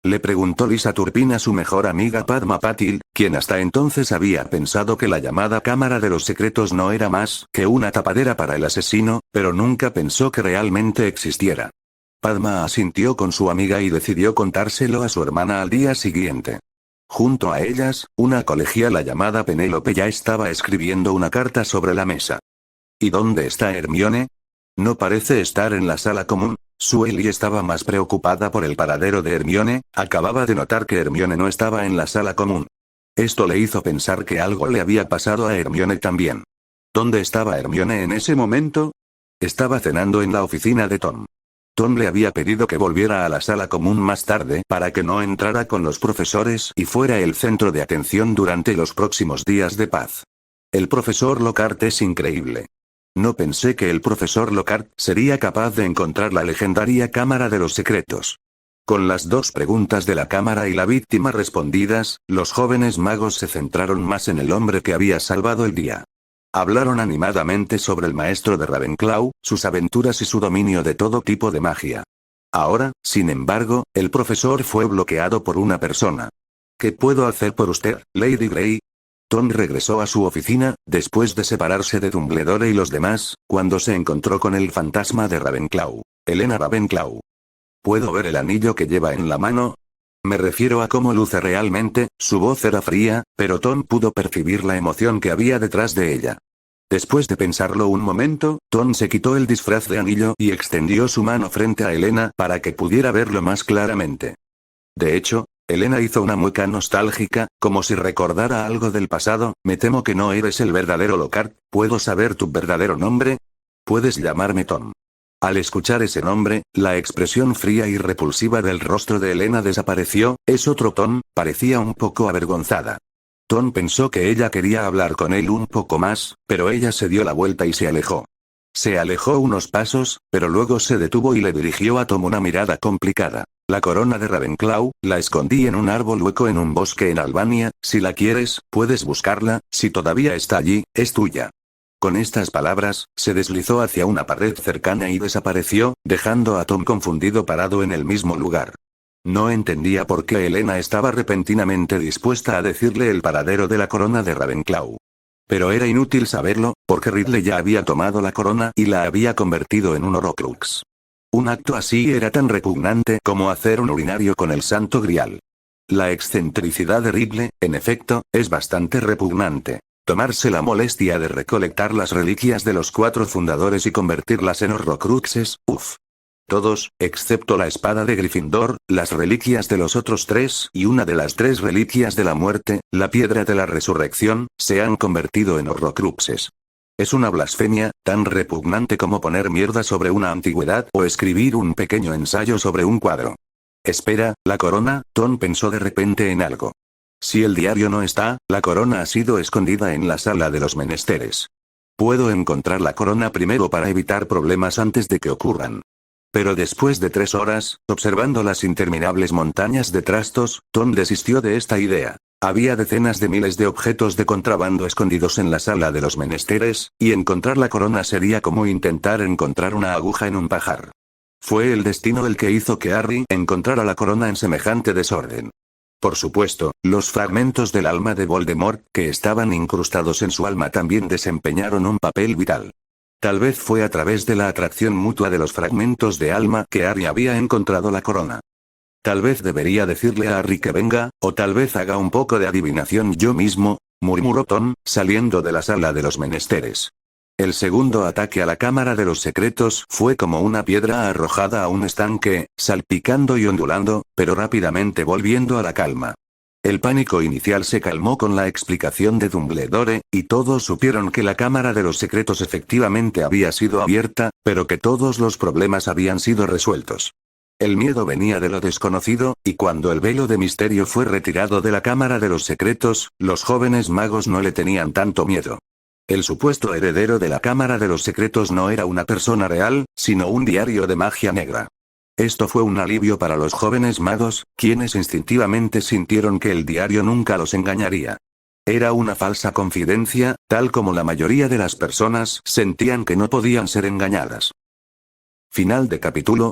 Le preguntó Lisa Turpin a su mejor amiga Padma Patil, quien hasta entonces había pensado que la llamada cámara de los secretos no era más que una tapadera para el asesino, pero nunca pensó que realmente existiera. Padma asintió con su amiga y decidió contárselo a su hermana al día siguiente. Junto a ellas, una colegiala llamada Penélope ya estaba escribiendo una carta sobre la mesa. ¿Y dónde está Hermione? No parece estar en la sala común. Sueli estaba más preocupada por el paradero de Hermione, acababa de notar que Hermione no estaba en la sala común. Esto le hizo pensar que algo le había pasado a Hermione también. ¿Dónde estaba Hermione en ese momento? Estaba cenando en la oficina de Tom. Tom le había pedido que volviera a la sala común más tarde para que no entrara con los profesores y fuera el centro de atención durante los próximos días de paz. El profesor Lockhart es increíble. No pensé que el profesor Lockhart sería capaz de encontrar la legendaria cámara de los secretos. Con las dos preguntas de la cámara y la víctima respondidas, los jóvenes magos se centraron más en el hombre que había salvado el día. Hablaron animadamente sobre el maestro de Ravenclaw, sus aventuras y su dominio de todo tipo de magia. Ahora, sin embargo, el profesor fue bloqueado por una persona. ¿Qué puedo hacer por usted, Lady Grey? Tom regresó a su oficina, después de separarse de Dumbledore y los demás, cuando se encontró con el fantasma de Ravenclaw, Helena Ravenclaw. ¿Puedo ver el anillo que lleva en la mano? Me refiero a cómo luce realmente. Su voz era fría, pero Tom pudo percibir la emoción que había detrás de ella. Después de pensarlo un momento, Tom se quitó el disfraz de anillo y extendió su mano frente a Helena para que pudiera verlo más claramente. De hecho, Helena hizo una mueca nostálgica, como si recordara algo del pasado. Me temo que no eres el verdadero Lockhart. ¿Puedo saber tu verdadero nombre? Puedes llamarme Tom. Al escuchar ese nombre, la expresión fría y repulsiva del rostro de Helena desapareció. Es otro Tom, parecía un poco avergonzada. Tom pensó que ella quería hablar con él un poco más, pero ella se dio la vuelta y se alejó. Se alejó unos pasos, pero luego se detuvo y le dirigió a Tom una mirada complicada. La corona de Ravenclaw, la escondí en un árbol hueco en un bosque en Albania. Si la quieres, puedes buscarla. Si todavía está allí, es tuya. Con estas palabras, se deslizó hacia una pared cercana y desapareció, dejando a Tom confundido parado en el mismo lugar. No entendía por qué Helena estaba repentinamente dispuesta a decirle el paradero de la corona de Ravenclaw. Pero era inútil saberlo, porque Ridley ya había tomado la corona y la había convertido en un Horcrux. Un acto así era tan repugnante como hacer un urinario con el Santo Grial. La excentricidad de Ridley, en efecto, es bastante repugnante. Tomarse la molestia de recolectar las reliquias de los 4 fundadores y convertirlas en Horcruxes, uff. Todos, excepto la espada de Gryffindor, las reliquias de los otros tres y una de las tres reliquias de la muerte, la piedra de la resurrección, se han convertido en horrocruxes. Es una blasfemia, tan repugnante como poner mierda sobre una antigüedad o escribir un pequeño ensayo sobre un cuadro. Espera, la corona, Tom pensó de repente en algo. Si el diario no está, la corona ha sido escondida en la sala de los menesteres. Puedo encontrar la corona primero para evitar problemas antes de que ocurran. Pero después de 3 horas, observando las interminables montañas de trastos, Tom desistió de esta idea. Había decenas de miles de objetos de contrabando escondidos en la sala de los menesteres, y encontrar la corona sería como intentar encontrar una aguja en un pajar. Fue el destino el que hizo que Harry encontrara la corona en semejante desorden. Por supuesto, los fragmentos del alma de Voldemort que estaban incrustados en su alma también desempeñaron un papel vital. Tal vez fue a través de la atracción mutua de los fragmentos de alma que Harry había encontrado la corona. Tal vez debería decirle a Harry que venga, o tal vez haga un poco de adivinación yo mismo, murmuró Tom, saliendo de la sala de los menesteres. El segundo ataque a la cámara de los secretos fue como una piedra arrojada a un estanque, salpicando y ondulando, pero rápidamente volviendo a la calma. El pánico inicial se calmó con la explicación de Dumbledore, y todos supieron que la cámara de los secretos efectivamente había sido abierta, pero que todos los problemas habían sido resueltos. El miedo venía de lo desconocido, y cuando el velo de misterio fue retirado de la cámara de los secretos, los jóvenes magos no le tenían tanto miedo. El supuesto heredero de la cámara de los secretos no era una persona real, sino un diario de magia negra. Esto fue un alivio para los jóvenes magos, quienes instintivamente sintieron que el diario nunca los engañaría. Era una falsa confidencia, tal como la mayoría de las personas sentían que no podían ser engañadas. Final de capítulo.